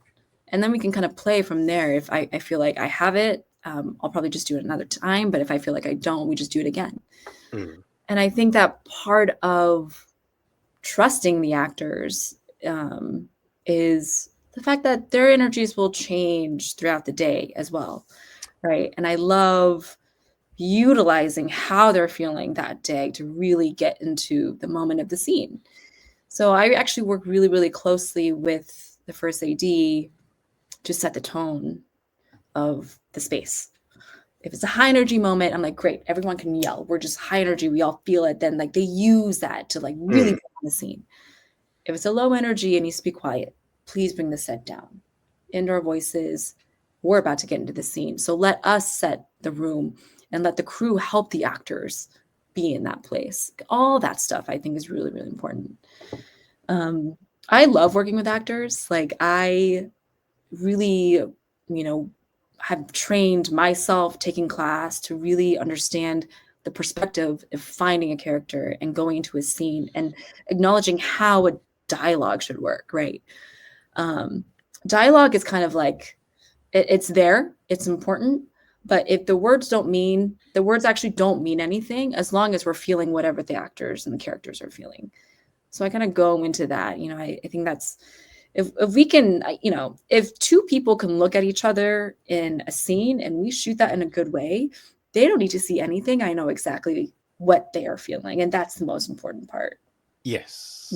And then we can kind of play from there. If I feel like I have it, I'll probably just do it another time. But if I feel like I don't, we just do it again. And I think that part of trusting the actors is the fact that their energies will change throughout the day as well, right? And I love utilizing how they're feeling that day to really get into the moment of the scene. So I actually work really, really closely with the first AD to set the tone of the space. If it's a high energy moment, I'm like, great, everyone can yell. We're just high energy. We all feel it. Then like they use that to like really put on the scene. If it's a low energy and needs to be quiet, please bring the set down. Indoor voices, we're about to get into the scene. So let us set the room and let the crew help the actors be in that place. All that stuff I think is really, really important. I love working with actors. Like I really, have trained myself taking class to really understand the perspective of finding a character and going into a scene and acknowledging how a dialogue should work, right? Dialogue is kind of like, it's there, it's important, but if the words actually don't mean anything as long as we're feeling whatever the actors and the characters are feeling. So I kind of go into that, I think that's, if we can, if two people can look at each other in a scene and we shoot that in a good way, they don't need to see anything. I know exactly what they are feeling. And that's the most important part. Yes.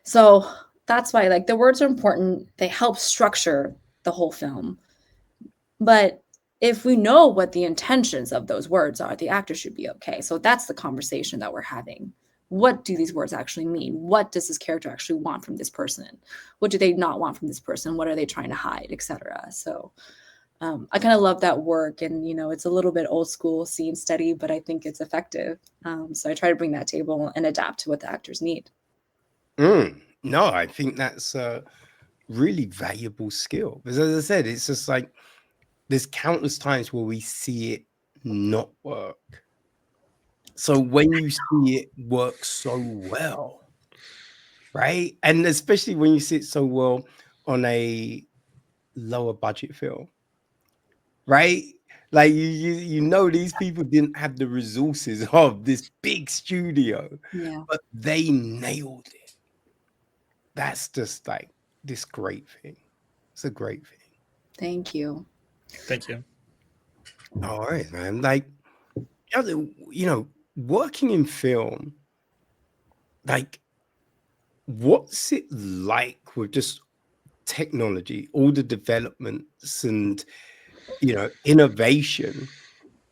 So that's why like the words are important. They help structure the whole film. But if we know what the intentions of those words are, the actor should be okay. So that's the conversation that we're having. What do these words actually mean? What does this character actually want from this person? What do they not want from this person? What are they trying to hide, etc.? So I kind of love that work. And, it's a little bit old school scene study, but I think it's effective. So I try to bring that table and adapt to what the actors need. No, I think that's a really valuable skill. Because as I said, it's just like there's countless times where we see it not work. So when you see it work so well, right? And especially when you see it so well on a lower budget film, right? Like you know, these people didn't have the resources of this big studio, Yeah. but they nailed it. That's just like this great thing. It's a great thing. Thank you. Thank you. All right, man. Like, you know, working in film, like, what's it like with just technology, all the developments and, you know, innovation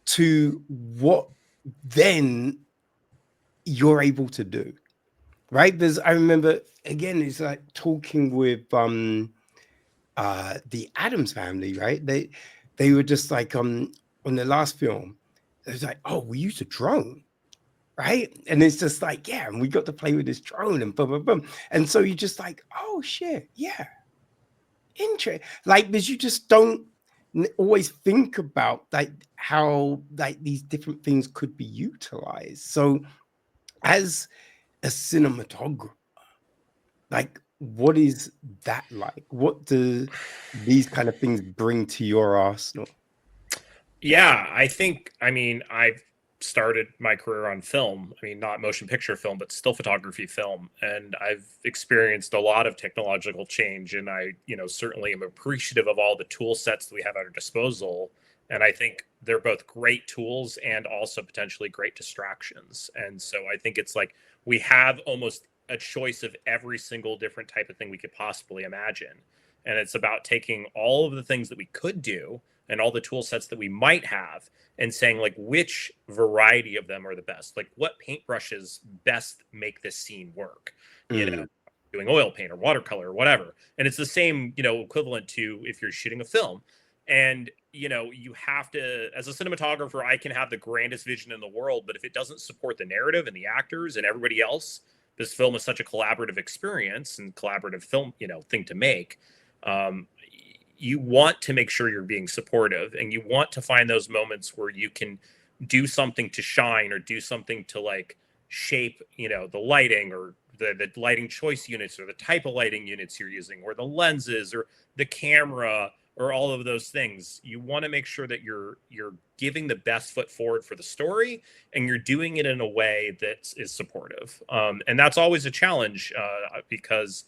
to what then you're able to do, right? Because I remember, again, it's like talking with the Addams family, right? They were just like on the last film, it was like, oh, we used a drone, right? And it's just like, yeah, and we got to play with this drone and boom, boom, boom. And so you're just like, oh shit, yeah, interesting. Like, because you just don't always think about like how like these different things could be utilized. So as a cinematographer, like, what is that like? What do these kind of things bring to your arsenal? Yeah, I mean, I've started my career on film. I mean, not motion picture film, but still photography film. And I've experienced a lot of technological change. And I, certainly am appreciative of all the tool sets that we have at our disposal. And I think they're both great tools and also potentially great distractions. And so I think it's like we have almost a choice of every single different type of thing we could possibly imagine. And it's about taking all of the things that we could do and all the tool sets that we might have and saying like which variety of them are the best, like what paintbrushes best make this scene work, Mm, doing oil paint or watercolor or whatever. And it's the same, equivalent to if you're shooting a film. And you have to, as a cinematographer, I can have the grandest vision in the world, but if it doesn't support the narrative and the actors and everybody else, this film is such a collaborative experience and collaborative film thing to make. um, you want to make sure you're being supportive, and you want to find those moments where you can do something to shine or do something to like shape the lighting or the lighting choice units or the type of lighting units you're using or the lenses or the camera or all of those things. You want to make sure that you're giving the best foot forward for the story, and you're doing it in a way that is supportive. And that's always a challenge, because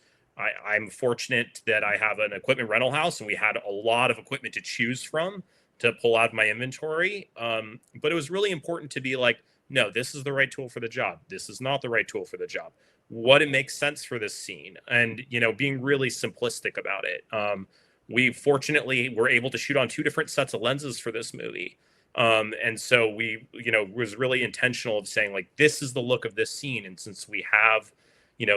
I'm fortunate that I have an equipment rental house and we had a lot of equipment to choose from to pull out of my inventory. But it was really important to be like, no, this is the right tool for the job. This is not the right tool for the job. What it makes sense for this scene, and being really simplistic about it. We fortunately were able to shoot on 2 different sets of lenses for this movie. And so we, was really intentional of saying like, this is the look of this scene. And since we have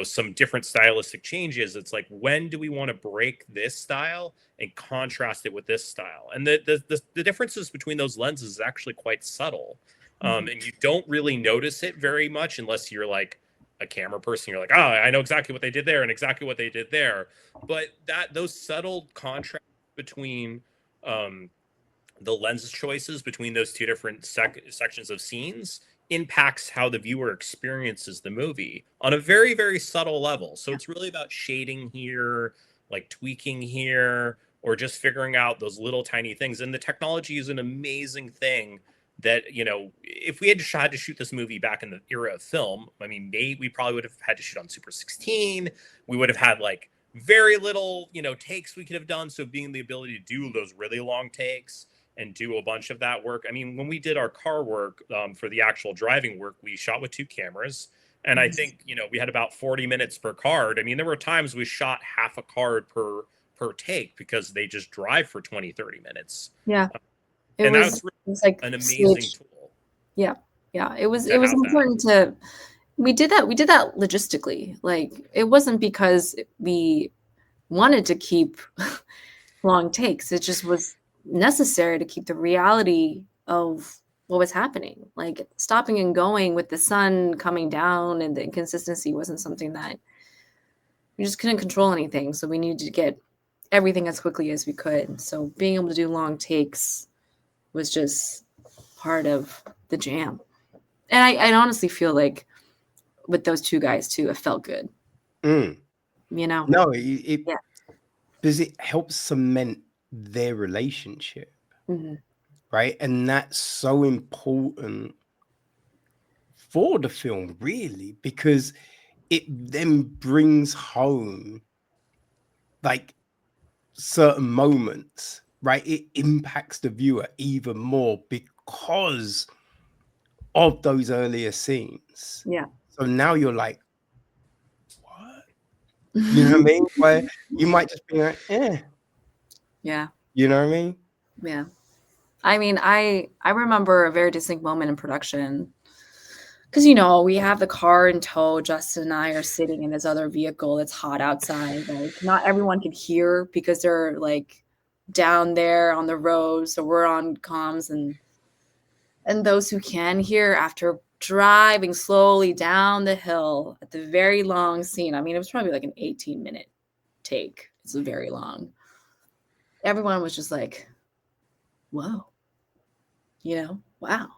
some different stylistic changes, it's like, when do we want to break this style and contrast it with this style? And the differences between those lenses is actually quite subtle. And you don't really notice it very much unless you're like a camera person. You're like, oh, I know exactly what they did there and exactly what they did there. But those subtle contrasts between the lens choices between those 2 different sections of scenes impacts how the viewer experiences the movie on a very, very subtle level. So it's really about shading here, like tweaking here, or just figuring out those little tiny things. And the technology is an amazing thing that, if we had to shoot this movie back in the era of film, I mean, we probably would have had to shoot on Super 16. We would have had like very little, takes we could have done. So being the ability to do those really long takes and do a bunch of that work. I mean, when we did our car work, for the actual driving work, we shot with 2 cameras. And I think, we had about 40 minutes per card. I mean, there were times we shot half a card per take because they just drive for 20, 30 minutes. Yeah. And that was It was like an amazing tool. Yeah. Yeah. It was to have important to we did that logistically. Like, it wasn't because we wanted to keep long takes. It just was necessary to keep the reality of what was happening. Like, stopping and going with the sun coming down and the inconsistency wasn't something that we just couldn't control anything. So we needed to get everything as quickly as we could. So being able to do long takes was just part of the jam. And I honestly feel like with those 2 guys too, it felt good. mm. No, because it helps cement their relationship. right? And that's so important for the film, really, because it then brings home like certain moments, right? It impacts the viewer even more because of those earlier scenes. Yeah. So now you're like, what? You know what I mean? Where you might just be like, Yeah. you know what I mean? Yeah. I mean, I remember a very distinct moment in production because, you know, we have the car in tow. Justin and I are sitting in this other vehicle. It's hot outside. Like, not everyone can hear because they're like down there on the road. So we're on comms, and those who can hear, after driving slowly down the hill at the very long scene. I mean, it was probably like an 18-minute take. It's very long. Everyone was just like, whoa, you know, wow.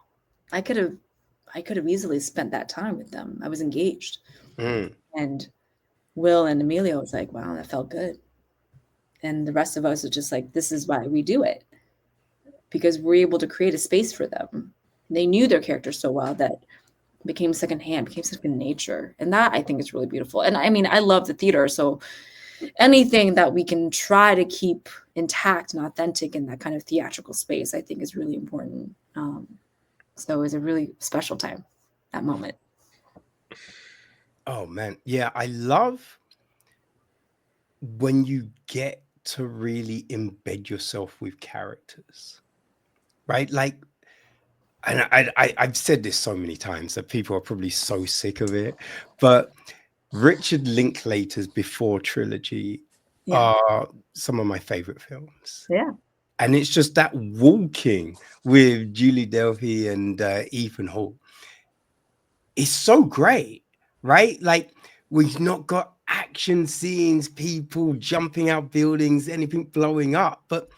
I could have easily spent that time with them. I was engaged. And Will and Emilio was like, wow, that felt good. And the rest of us are just like, this is why we do it. Because we're able to create a space for them. They knew their characters so well that it became secondhand, became second nature. And that, I think, is really beautiful. And I mean, I love the theater. So anything that we can try to keep intact and authentic in that kind of theatrical space, I think is really important. So it was a really special time, that moment. Oh man, yeah, I love when you get to really embed yourself with characters, right? Like, and I've said this so many times that people are probably so sick of it, but Richard Linklater's Before trilogy are some of my favorite films. Yeah. And it's just that walking with Julie Delpy and Ethan Hawke. It's so great, right? Like, we've not got action scenes, people jumping out buildings, anything blowing up, but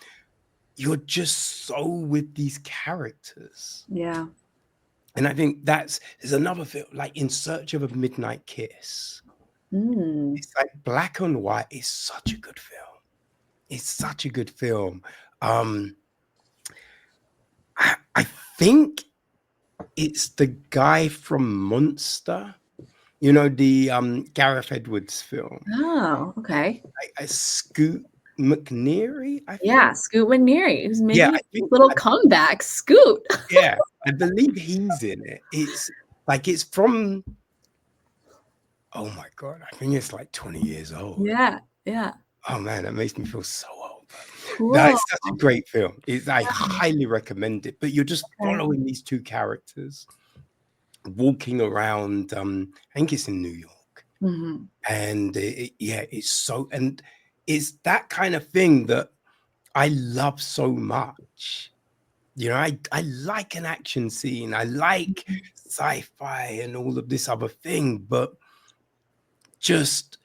you're just so with these characters. Yeah. And I think there's another film, like In Search of a Midnight Kiss. It's like black and white. It's such a good film. It's such a good film. I think it's the guy from Monster, you know, the Gareth Edwards film. Oh, okay. Scoot McNairy, I think. Yeah, Scoot McNairy, who's making I a think, little comeback. Scoot. yeah, I believe he's in it. It's like, it's from, oh my God, I think it's like 20 years old. Yeah, yeah. Oh man, that makes me feel so old. Cool. That's such a great film. I highly recommend it. But you're just following these two characters walking around. I think it's in New York, and it's so, and it's that kind of thing that I love so much. You know, I like an action scene. I like sci-fi and all of this other thing, but just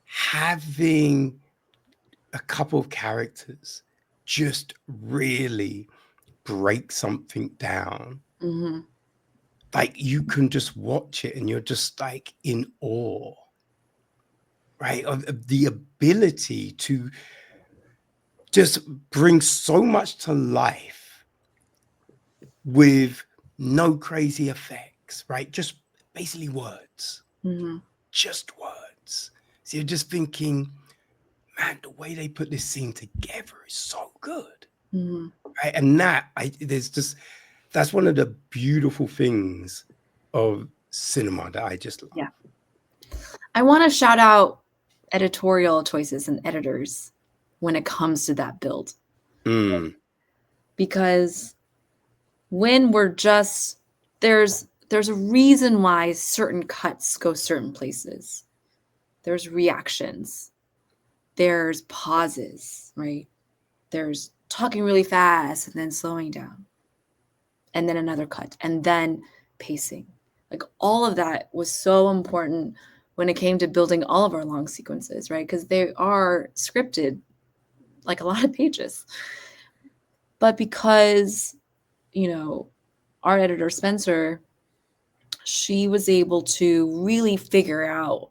having a couple of characters just really break something down. Like, you can just watch it and you're just like in awe, right? Of the ability to just bring so much to life with no crazy effects, right? Just basically words, just words. So you're just thinking, man, the way they put this scene together is so good. Right? And that's one of the beautiful things of cinema that I just love. Yeah. I want to shout out editorial choices and editors when it comes to that build. Because when we're just, there's a reason why certain cuts go certain places. There's reactions. There's pauses, right? There's talking really fast and then slowing down. And then another cut. And then pacing. Like, all of that was so important when it came to building all of our long sequences, right? Because they are scripted like a lot of pages. But because, you know, our editor, Spencer, she was able to really figure out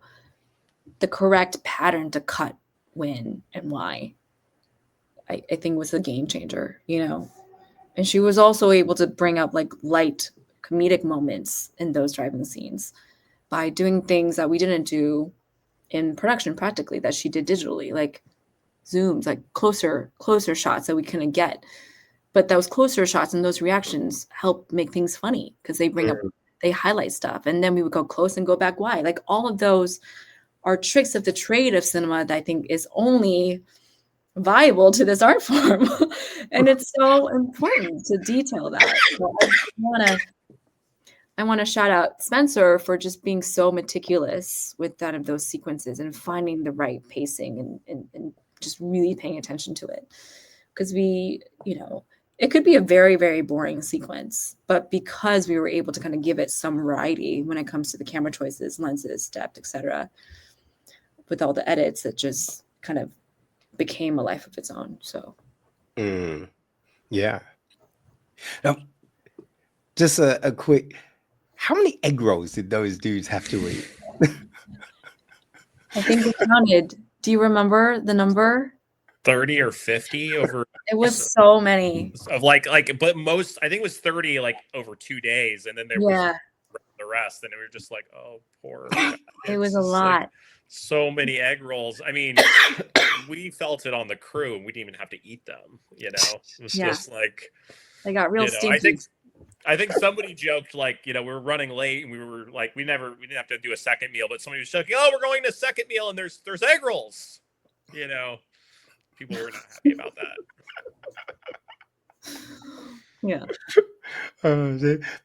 the correct pattern to cut when and why. I think was a game changer, you know. And she was also able to bring up like light comedic moments in those driving scenes by doing things that we didn't do in production practically, that she did digitally, like zooms, like closer shots that we couldn't get. But those closer shots and those reactions help make things funny because they bring up, they highlight stuff. And then we would go close and go back wide. Like all of those are tricks of the trade of cinema that I think is only viable to this art form. And it's so important to detail that. So I want to shout out Spencer for just being so meticulous with that of those sequences and finding the right pacing and just really paying attention to it. Because we, you know, it could be a very, very boring sequence, but because we were able to kind of give it some variety when it comes to the camera choices, lenses, depth, etc., with all the edits, it just kind of became a life of its own. So, yeah. Now, just a quick, how many egg rolls did those dudes have to eat? I think we counted. Do you remember the number? 30 or 50 over. It was so many. Of like, but most, I think it was 30 like over 2 days, and then there was the rest, and we were just like, oh, poor. It was a lot. Like, so many egg rolls. I mean, we felt it on the crew, and we didn't even have to eat them. You know, it was just like they got real stinky. I think somebody joked like, you know, we were running late and we were like, we didn't have to do a second meal, but somebody was joking, oh, we're going to a second meal and there's egg rolls. You know, people were not happy about that. Yeah.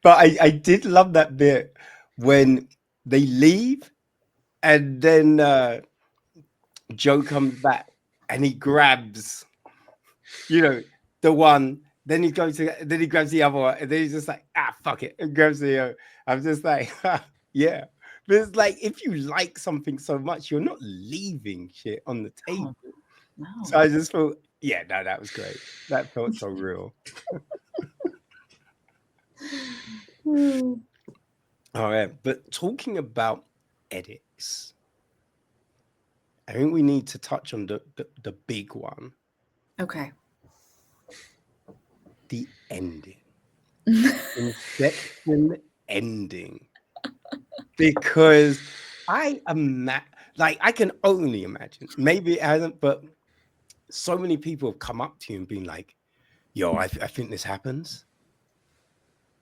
But I did love that bit when they leave and then Joe comes back and he grabs, you know, the one. Then he grabs the other one, and then he's just like, fuck it, and grabs the. I'm just like, yeah. But it's like if you like something so much, you're not leaving shit on the table. No. So I just thought, yeah, no, that was great. That felt so real. All right, but talking about edits, I think we need to touch on the big one. Okay. The ending. Inception ending. Because I can only imagine, maybe it hasn't, but so many people have come up to you and been like, yo, I think this happens.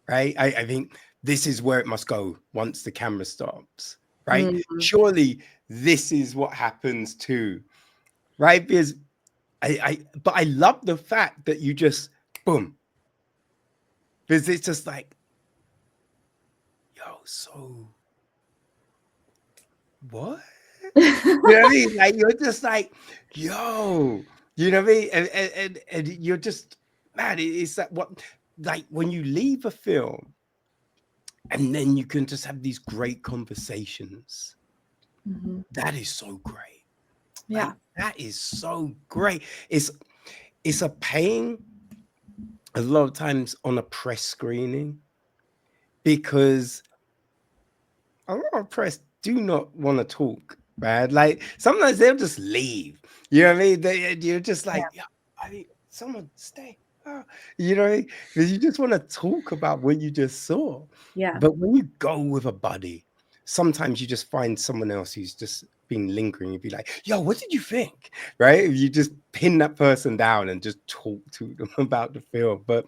Right? I think this is where it must go once the camera stops. Right? Mm-hmm. Surely this is what happens too. Right? Because but I love the fact that you just boom. Because it's just like, yo, so what? You know what I mean? Like you're just like, yo, you know what I mean? And you're just, man, it's that what, like when you leave a film and then you can just have these great conversations. Mm-hmm. That is so great. Yeah. Like, that is so great. It's a pain a lot of times on a press screening because a lot of press do not want to talk, man. Like sometimes they'll just leave. You know what I mean? You're just like, yeah. I mean, someone stay. Oh. You know, because you just want to talk about what you just saw. Yeah. But when you go with a buddy, sometimes you just find someone else who's just been lingering. You'd be like, yo, what did you think? Right? You just pin that person down and just talk to them about the film. But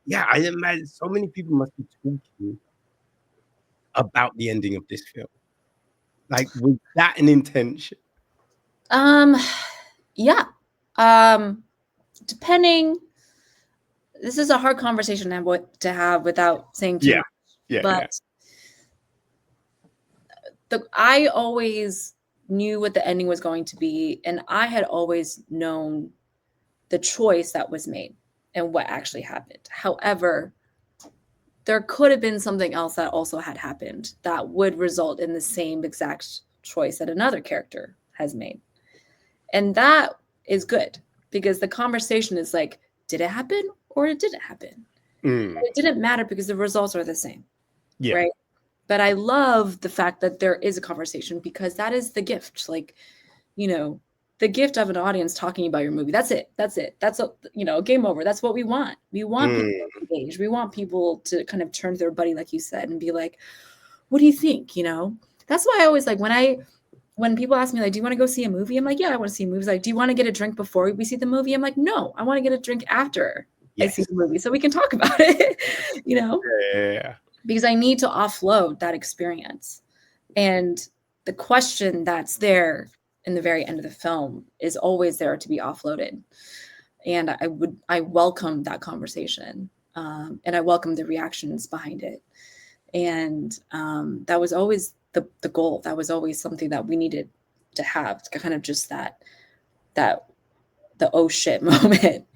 yeah, I imagine so many people must be talking about the ending of this film. Like, was that an intention? Yeah. Depending. This is a hard conversation to have without saying too much. Yeah. But I always knew what the ending was going to be, and I had always known the choice that was made and what actually happened. However, there could have been something else that also had happened that would result in the same exact choice that another character has made. And that is good because the conversation is like, did it happen or it didn't happen? It didn't matter because the results are the same. Yeah. Right. But I love the fact that there is a conversation because that is the gift. Like, you know, the gift of an audience talking about your movie. That's it. That's game over. That's what we want. We want people to engage. We want people to kind of turn to their buddy, like you said, and be like, what do you think? That's why I always like when people ask me, like, do you want to go see a movie? I'm like, yeah, I want to see movies. Like, do you want to get a drink before we see the movie? I'm like, no, I want to get a drink after I see the movie so we can talk about it, Yeah. Because I need to offload that experience. And the question that's there in the very end of the film is always there to be offloaded. And I welcome that conversation. And I welcome the reactions behind it. And that was always the goal. That was always something that we needed to have, kind of just the oh shit moment,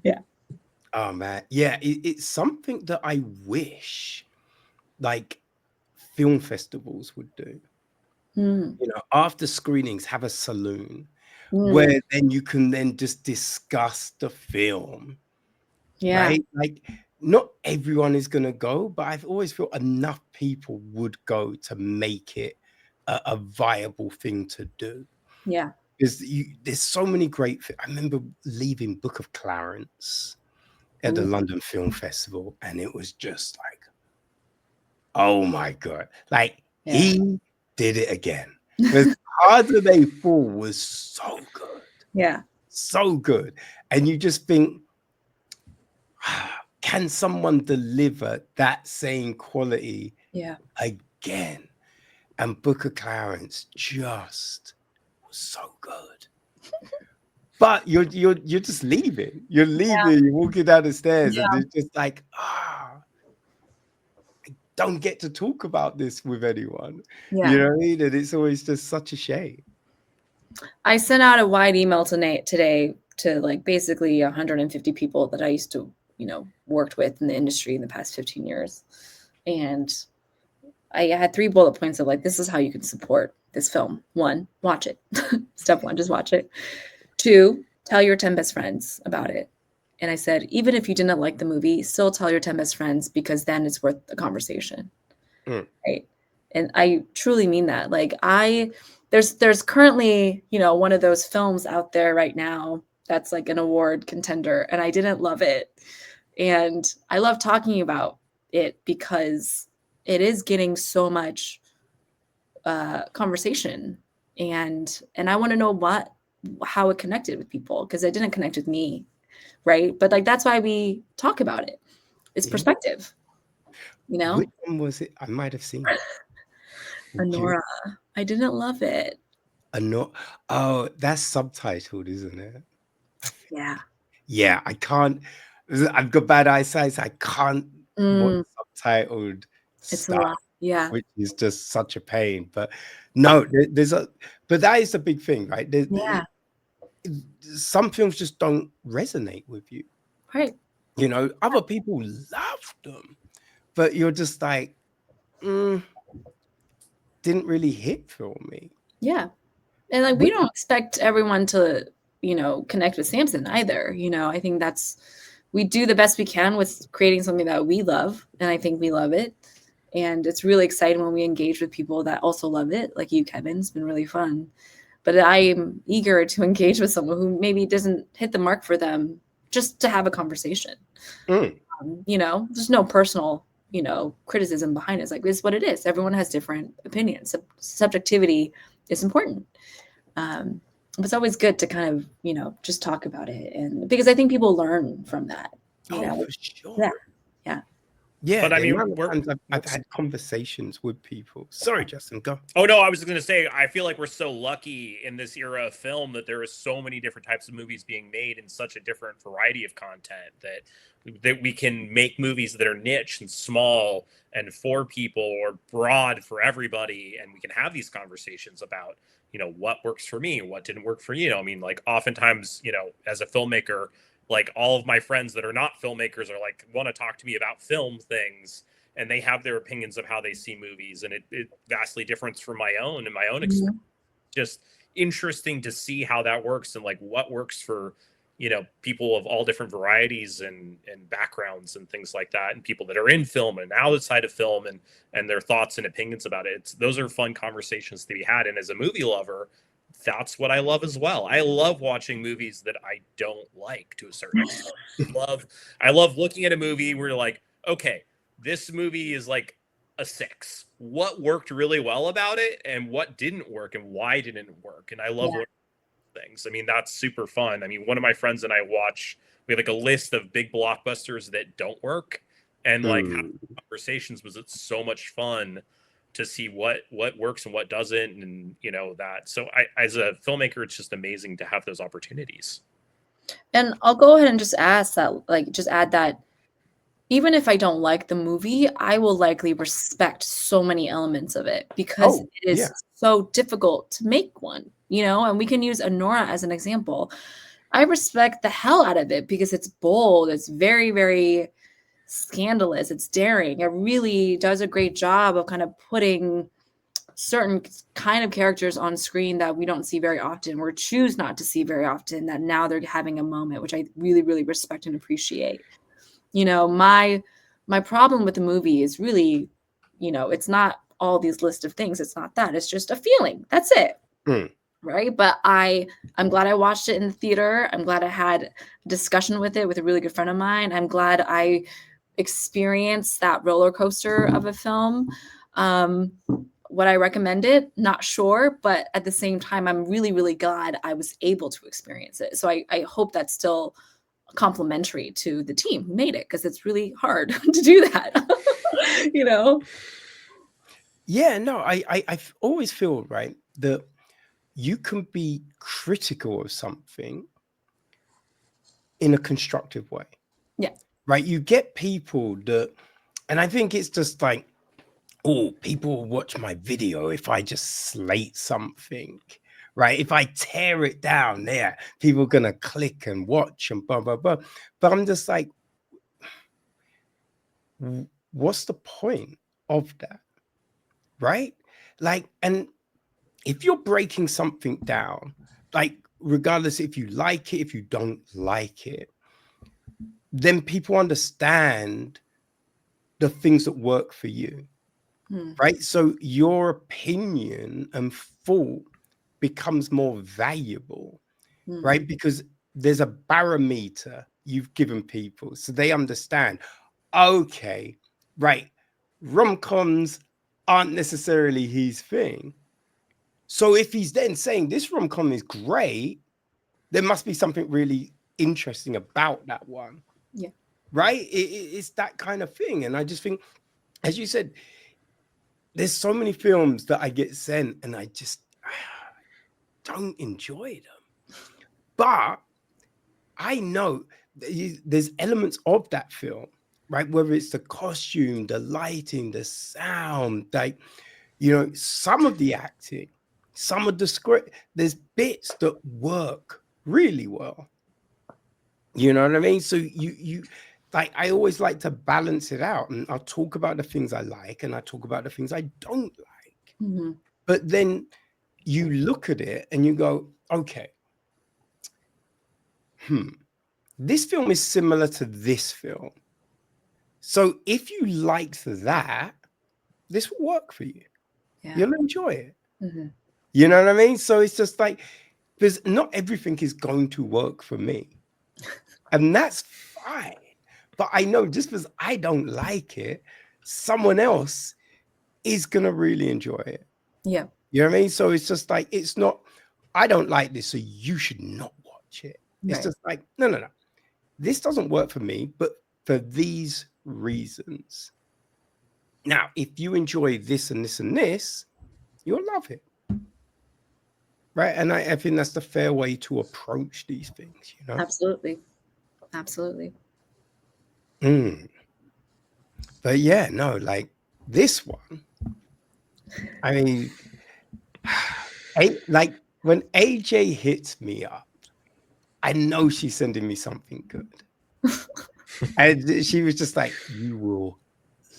Yeah. Oh man. Yeah. It's something that I wish like film festivals would do. After screenings, have a saloon where then you can then just discuss the film. Yeah. Right? Like not everyone is going to go, but I've always felt enough people would go to make it a viable thing to do. Yeah. Because there's so many great. I remember leaving Book of Clarence at the London Film Festival, and it was just like, oh my God. Like he did it again. The Harder They Fall was so good. Yeah. So good. And you just think, can someone deliver that same quality again? And Book of Clarence just was so good. But you're just leaving. You're leaving. You're walking down the stairs, and it's just like, I don't get to talk about this with anyone. Yeah. You know what I mean? And it's always just such a shame. I sent out a wide email today to like basically 150 people that I used to, worked with in the industry in the past 15 years. And I had 3 bullet points of like, this is how you can support this film. 1, watch it. Step 1, just watch it. 2, tell your 10 best friends about it. And I said, even if you didn't like the movie, still tell your 10 best friends, because then it's worth the conversation. Right. And I truly mean that. Like there's currently, one of those films out there right now that's like an award contender, and I didn't love it. And I love talking about it because it is getting so much conversation, and I want to know how it connected with people, because it didn't connect with me, right? But like that's why we talk about it. It's perspective, Which one was it? I might have seen it. Honora. I didn't love it. Oh, that's subtitled, isn't it? Yeah. Yeah, I can't. I've got bad eyesight, so I can't watch subtitled It's stuff. a lot. Yeah. Which is just such a pain. But no, but that is a big thing, right? Some films just don't resonate with you. Right. Other people love them, but you're just like, didn't really hit for me. Yeah. And like, we don't expect everyone to, connect with Samson either. I think we do the best we can with creating something that we love. And I think we love it. And it's really exciting when we engage with people that also love it. Like you, Kevin. It's been really fun. But I'm eager to engage with someone who maybe doesn't hit the mark for them, just to have a conversation. There's no personal, criticism behind it. It's like, it's what it is. Everyone has different opinions. Subjectivity is important. It's always good to kind of, just talk about it. And because I think people learn from that. For sure. Yeah. Yeah, but I mean, I've had conversations with people. Sorry, Justin, go. Oh no, I was going to say, I feel like we're so lucky in this era of film that there are so many different types of movies being made in such a different variety of content that we can make movies that are niche and small and for people, or broad for everybody, and we can have these conversations about what works for me, what didn't work for you. I mean, like oftentimes, as a filmmaker, like all of my friends that are not filmmakers are like, want to talk to me about film things, and they have their opinions of how they see movies, and it vastly differs from my own experience. Just interesting to see how that works, and like what works for people of all different varieties and backgrounds and things like that, and people that are in film and outside of film, and their thoughts and opinions about it. Those are fun conversations to be had. And as a movie lover, that's what I love as well. I love watching movies that I don't like to a certain extent. I love looking at a movie where you're like, okay, this movie is like a 6. What worked really well about it and what didn't work and why didn't it work? And I love things. I mean, that's super fun. I mean, one of my friends and I we have like a list of big blockbusters that don't work, and like having conversations was it's so much fun to see what works and what doesn't, and that. So as a filmmaker, it's just amazing to have those opportunities. And I'll go ahead and just add that even if I don't like the movie, I will likely respect so many elements of it because it is so difficult to make one, and we can use Anora as an example. I respect the hell out of it because it's bold. It's very, very scandalous. It's daring. It really does a great job of kind of putting certain kind of characters on screen that we don't see very often or choose not to see very often, that now they're having a moment, which I really, really respect and appreciate. My problem with the movie is really, it's not all these list of things. It's not that. It's just a feeling. That's it. Right. But I'm glad I watched it in the theater. I'm glad I had a discussion with it with a really good friend of mine. I'm glad I experienced that roller coaster of a film. Would I recommend it? Not sure. But at the same time, I'm really, really glad I was able to experience it. So I hope that's still complimentary to the team who made it, because it's really hard to do that. Yeah, no, I always feel, right, that you can be critical of something in a constructive way. Yeah. Right. You get people that, and I think it's just like, oh, people will watch my video if I just slate something. Right. If I tear it down there, people are going to click and watch and blah, blah, blah. But I'm just like, what's the point of that? Right. Like, and if you're breaking something down, like, regardless if you like it, if you don't like it, then people understand the things that work for you. Right. So your opinion and thought becomes more valuable, right? Because there's a barometer you've given people, so they understand, okay, right, rom-coms aren't necessarily his thing. So if he's then saying this rom-com is great, there must be something really interesting about that one. Yeah. Right. It's that kind of thing. And I just think, as you said, there's so many films that I get sent and I just don't enjoy them. But I know there's elements of that film, right? Whether it's the costume, the lighting, the sound, like, some of the acting, some of the script, there's bits that work really well. You know what I mean? So you like, I always like to balance it out, and I'll talk about the things I like and I talk about the things I don't like. But then you look at it and you go, okay, this film is similar to this film. So if you liked that, this will work for you. Yeah. You'll enjoy it. You know what I mean? So it's just like, there's not everything is going to work for me. And that's fine. But I know just because I don't like it, someone else is going to really enjoy it. Yeah. You know what I mean? So it's just like, it's not, I don't like this, so you should not watch it. It's just like, no. This doesn't work for me, but for these reasons. Now, if you enjoy this and this and this, you'll love it. Right? And I think that's the fair way to approach these things, Absolutely. Absolutely. But yeah, no, like this one, I mean, like when AJ hits me up, I know she's sending me something good. And she was just like, you will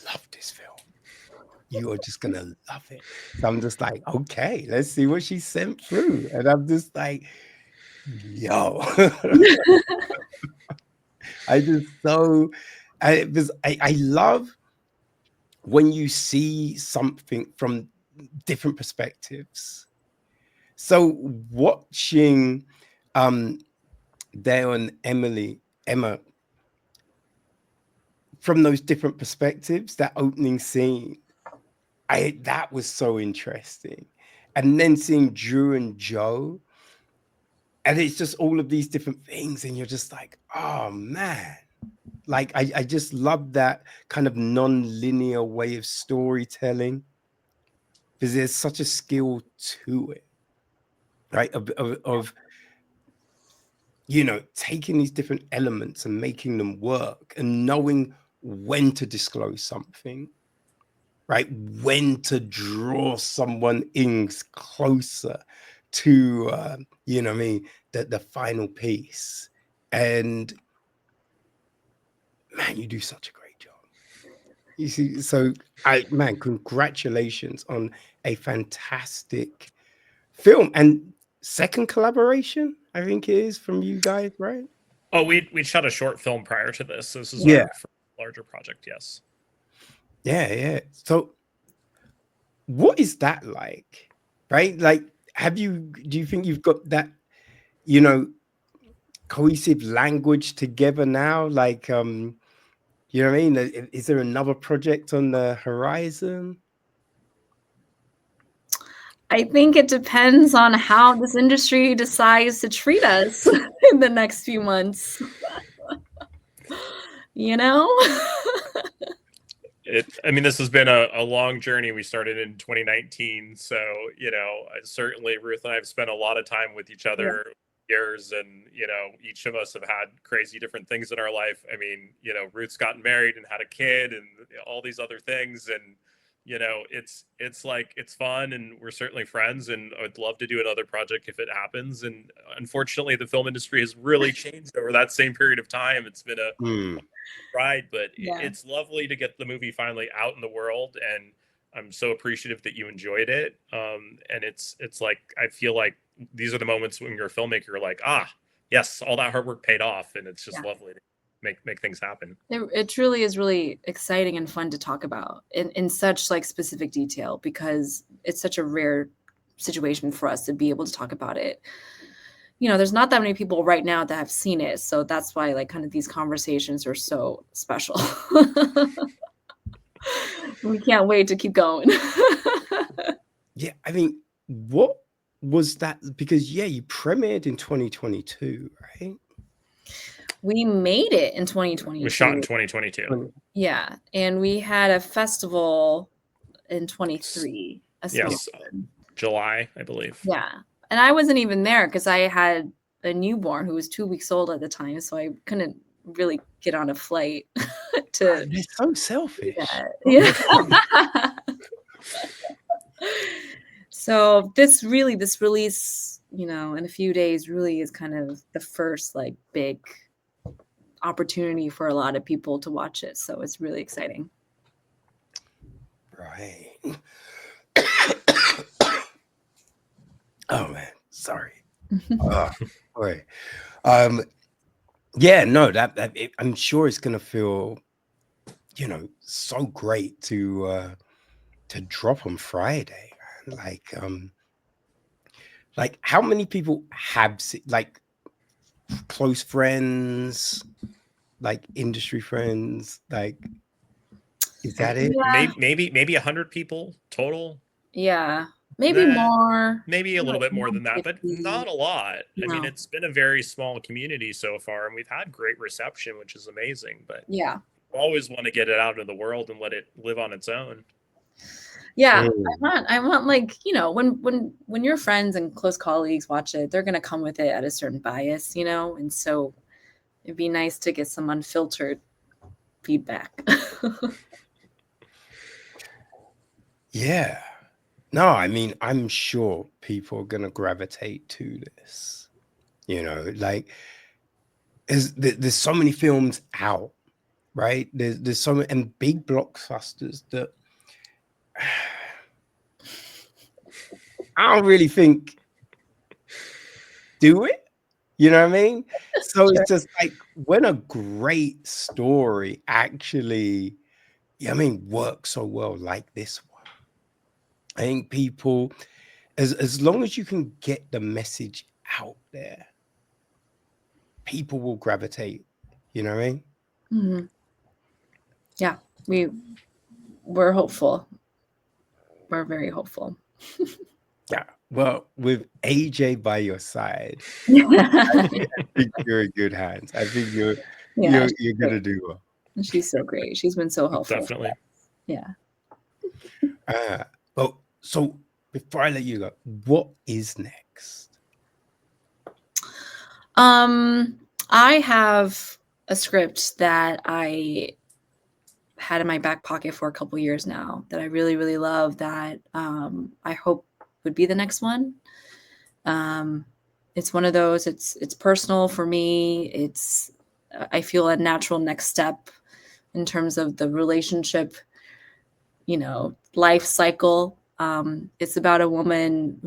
love this film. You are just going to love it. So I'm just like, okay, let's see what she sent through. And I'm just like, Yo. I love when you see something from different perspectives. So watching Dale and Emma from those different perspectives, that opening scene, that was so interesting. And then seeing Drew and Joe, and it's just all of these different things, and you're just like, oh man. Like I just love that kind of non-linear way of storytelling, because there's such a skill to it, right? Of taking these different elements and making them work, and knowing when to disclose something, right? When to draw someone in closer to the final piece. And man, you do such a great job. You see, so congratulations on a fantastic film, and second collaboration, I think it is, from you guys, right? Oh, we shot a short film prior to this. This is Yeah. our larger project. Yes. Yeah. So what is that like, right? Like, do you think you've got that, cohesive language together now? Like, you know what I mean? Is there another project on the horizon? I think it depends on how this industry decides to treat us in the next few months. This has been a long journey. We started in 2019. So, certainly Ruth and I have spent a lot of time with each other years, and, each of us have had crazy different things in our life. Ruth's gotten married and had a kid and all these other things. And, it's fun, and we're certainly friends, and I'd love to do another project if it happens. And unfortunately, the film industry has really changed over that same period of time. It's been a ride, but it's lovely to get the movie finally out in the world, and I'm so appreciative that you enjoyed it. And it's like, I feel like these are the moments when you're a filmmaker, you're like, yes, all that hard work paid off, and it's just lovely to make things happen. It truly is really exciting and fun to talk about in such like specific detail, because it's such a rare situation for us to be able to talk about it. There's not that many people right now that have seen it, so that's why like kind of these conversations are so special. We can't wait to keep going. Yeah, what was that? Because you premiered in 2022, right? We made it in 2022. We shot in 2022. Yeah, and we had a festival in 23. Yes, July, I believe. Yeah, and I wasn't even there because I had a newborn who was 2 weeks old at the time, so I couldn't really get on a flight to. They're so selfish. Yeah. So this release, in a few days, really is kind of the first like big opportunity for a lot of people to watch it. So it's really exciting. Right. Oh man, sorry. Boy. Yeah, no, I'm sure it's gonna feel, so great to drop on Friday. Like how many people have like close friends, like industry friends, like, is that it? Yeah. Maybe 100 people total. Yeah, maybe more. Maybe a little bit more than that, 50. but not a lot. No. It's been a very small community so far, and we've had great reception, which is amazing. But yeah, always want to get it out into the world and let it live on its own. Yeah, I want like, when your friends and close colleagues watch it, they're gonna come with it at a certain bias, and so it'd be nice to get some unfiltered feedback. Yeah. No, I'm sure people are gonna gravitate to this. Like there's so many films out, right? There's so many and big blockbusters that I don't really think do it. You know what I mean? So Sure. it's just like when a great story actually, I mean, works so well like this one. I think people, as long as you can get the message out there, people will gravitate. You know what I mean? Mhm. Yeah, we're hopeful. We're very hopeful. Yeah. Well, with AJ by your side, I think you're in good hands. I think you're Yeah, you're gonna do well. she's so great. She's been so helpful. Definitely. Yeah. Well, so before I let you go, what is next? I have a script that I had in my back pocket for a couple years now that I really, really love that I hope would be the next one. It's one of those, it's personal for me. I feel a natural next step in terms of the relationship, life cycle. It's about a woman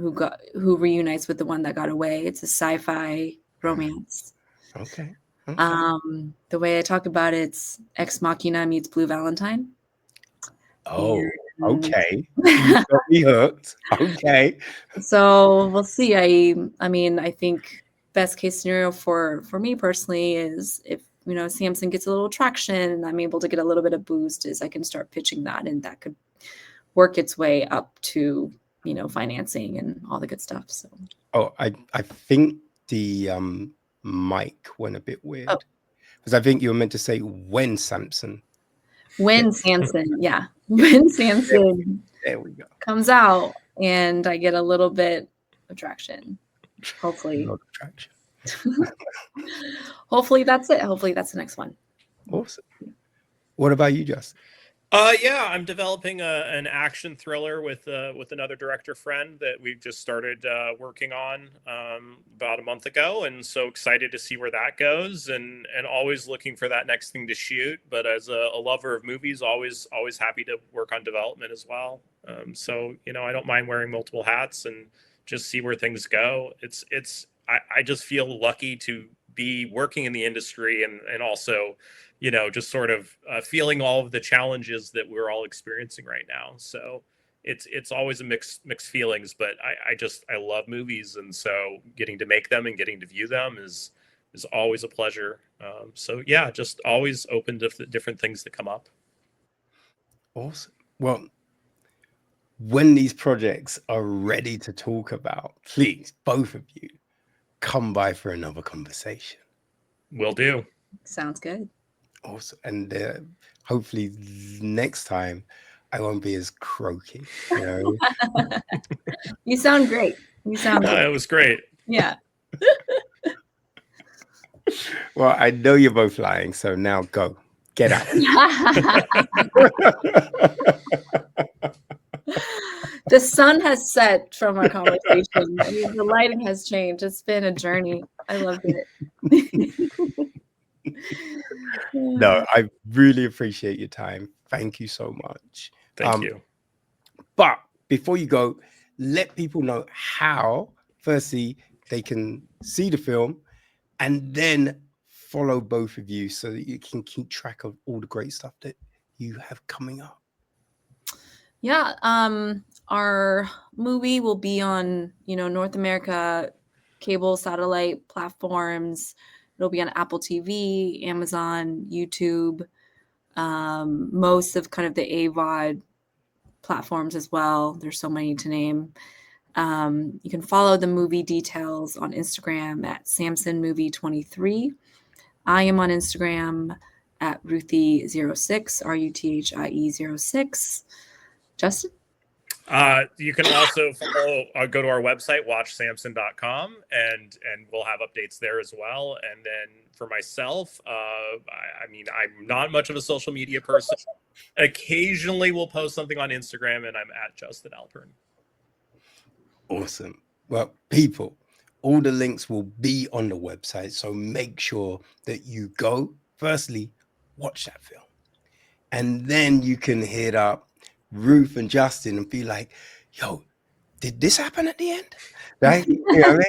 who reunites with the one that got away. It's a sci-fi romance. Okay. Okay. The way I talk about it's Ex Machina meets Blue Valentine. Oh, And okay. You got me hooked. Okay. so we'll see. I mean, I think best case scenario for me personally is if Samson gets a little traction and I'm able to get a little bit of boost, is I can start pitching that, and that could work its way up to financing and all the good stuff. So I think the mic went a bit weird oh, because I think you were meant to say when Samson. when Samson, yeah, when Samson There we go. comes out and I get a little bit of traction. Hopefully. Lot of traction. Hopefully that's it. Hopefully that's the next one. Awesome. What about you, Justin? Yeah, I'm developing an action thriller with another director friend that we've just started working on about a month ago, and so excited to see where that goes, and always looking for that next thing to shoot. But as a lover of movies, always happy to work on development as well. So I don't mind wearing multiple hats and just see where things go. I just feel lucky to be working in the industry and also just sort of feeling all of the challenges that we're all experiencing right now. So it's always a mixed feelings, but I love movies, and so getting to make them and getting to view them is always a pleasure. So yeah, just always open to different things that come up. Awesome. Well, when these projects are ready to talk about, please, both of you, come by for another conversation. Will do. Sounds good. Awesome. And hopefully next time I won't be as croaky. You sound great. You sound great. It was great. Yeah. Well, I know you're both lying, so now go. Get out. The sun has set from our conversation. I mean, the lighting has changed. It's been a journey. I loved it. No, I really appreciate your time. Thank you so much. Thank you. But before you go, let people know how, firstly, they can see the film and then follow both of you so that you can keep track of all the great stuff that you have coming up. Yeah. Our movie will be on, North America cable satellite platforms. It'll be on Apple TV, Amazon, YouTube, most of kind of the AVOD platforms as well. There's so many to name. You can follow the movie details on Instagram at Samson Movie 23. I am on Instagram at Ruthie06, RUTHIE06. Justin? You can also go to our website, watchsamson.com, and we'll have updates there as well. And then for myself, I mean, I'm not much of a social media person. Occasionally we'll post something on Instagram, and I'm at Justin Alpern. Awesome. Well, people, all the links will be on the website, so make sure that you go, firstly, watch that film. And then you can hit up Ruth and Justin and be like, yo, did this happen at the end? Right? You know what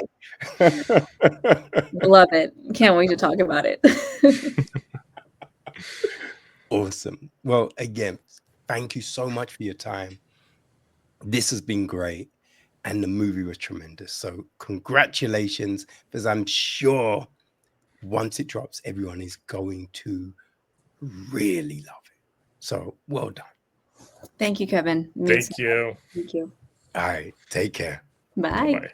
I mean? Love it. Can't wait to talk about it. Awesome. Well, again, thank you so much for your time. This has been great. And the movie was tremendous. So congratulations, because I'm sure once it drops, everyone is going to really love it. So well done. Thank you, Kevin. Thank you. Thank you. All right. Take care. Bye. Bye-bye.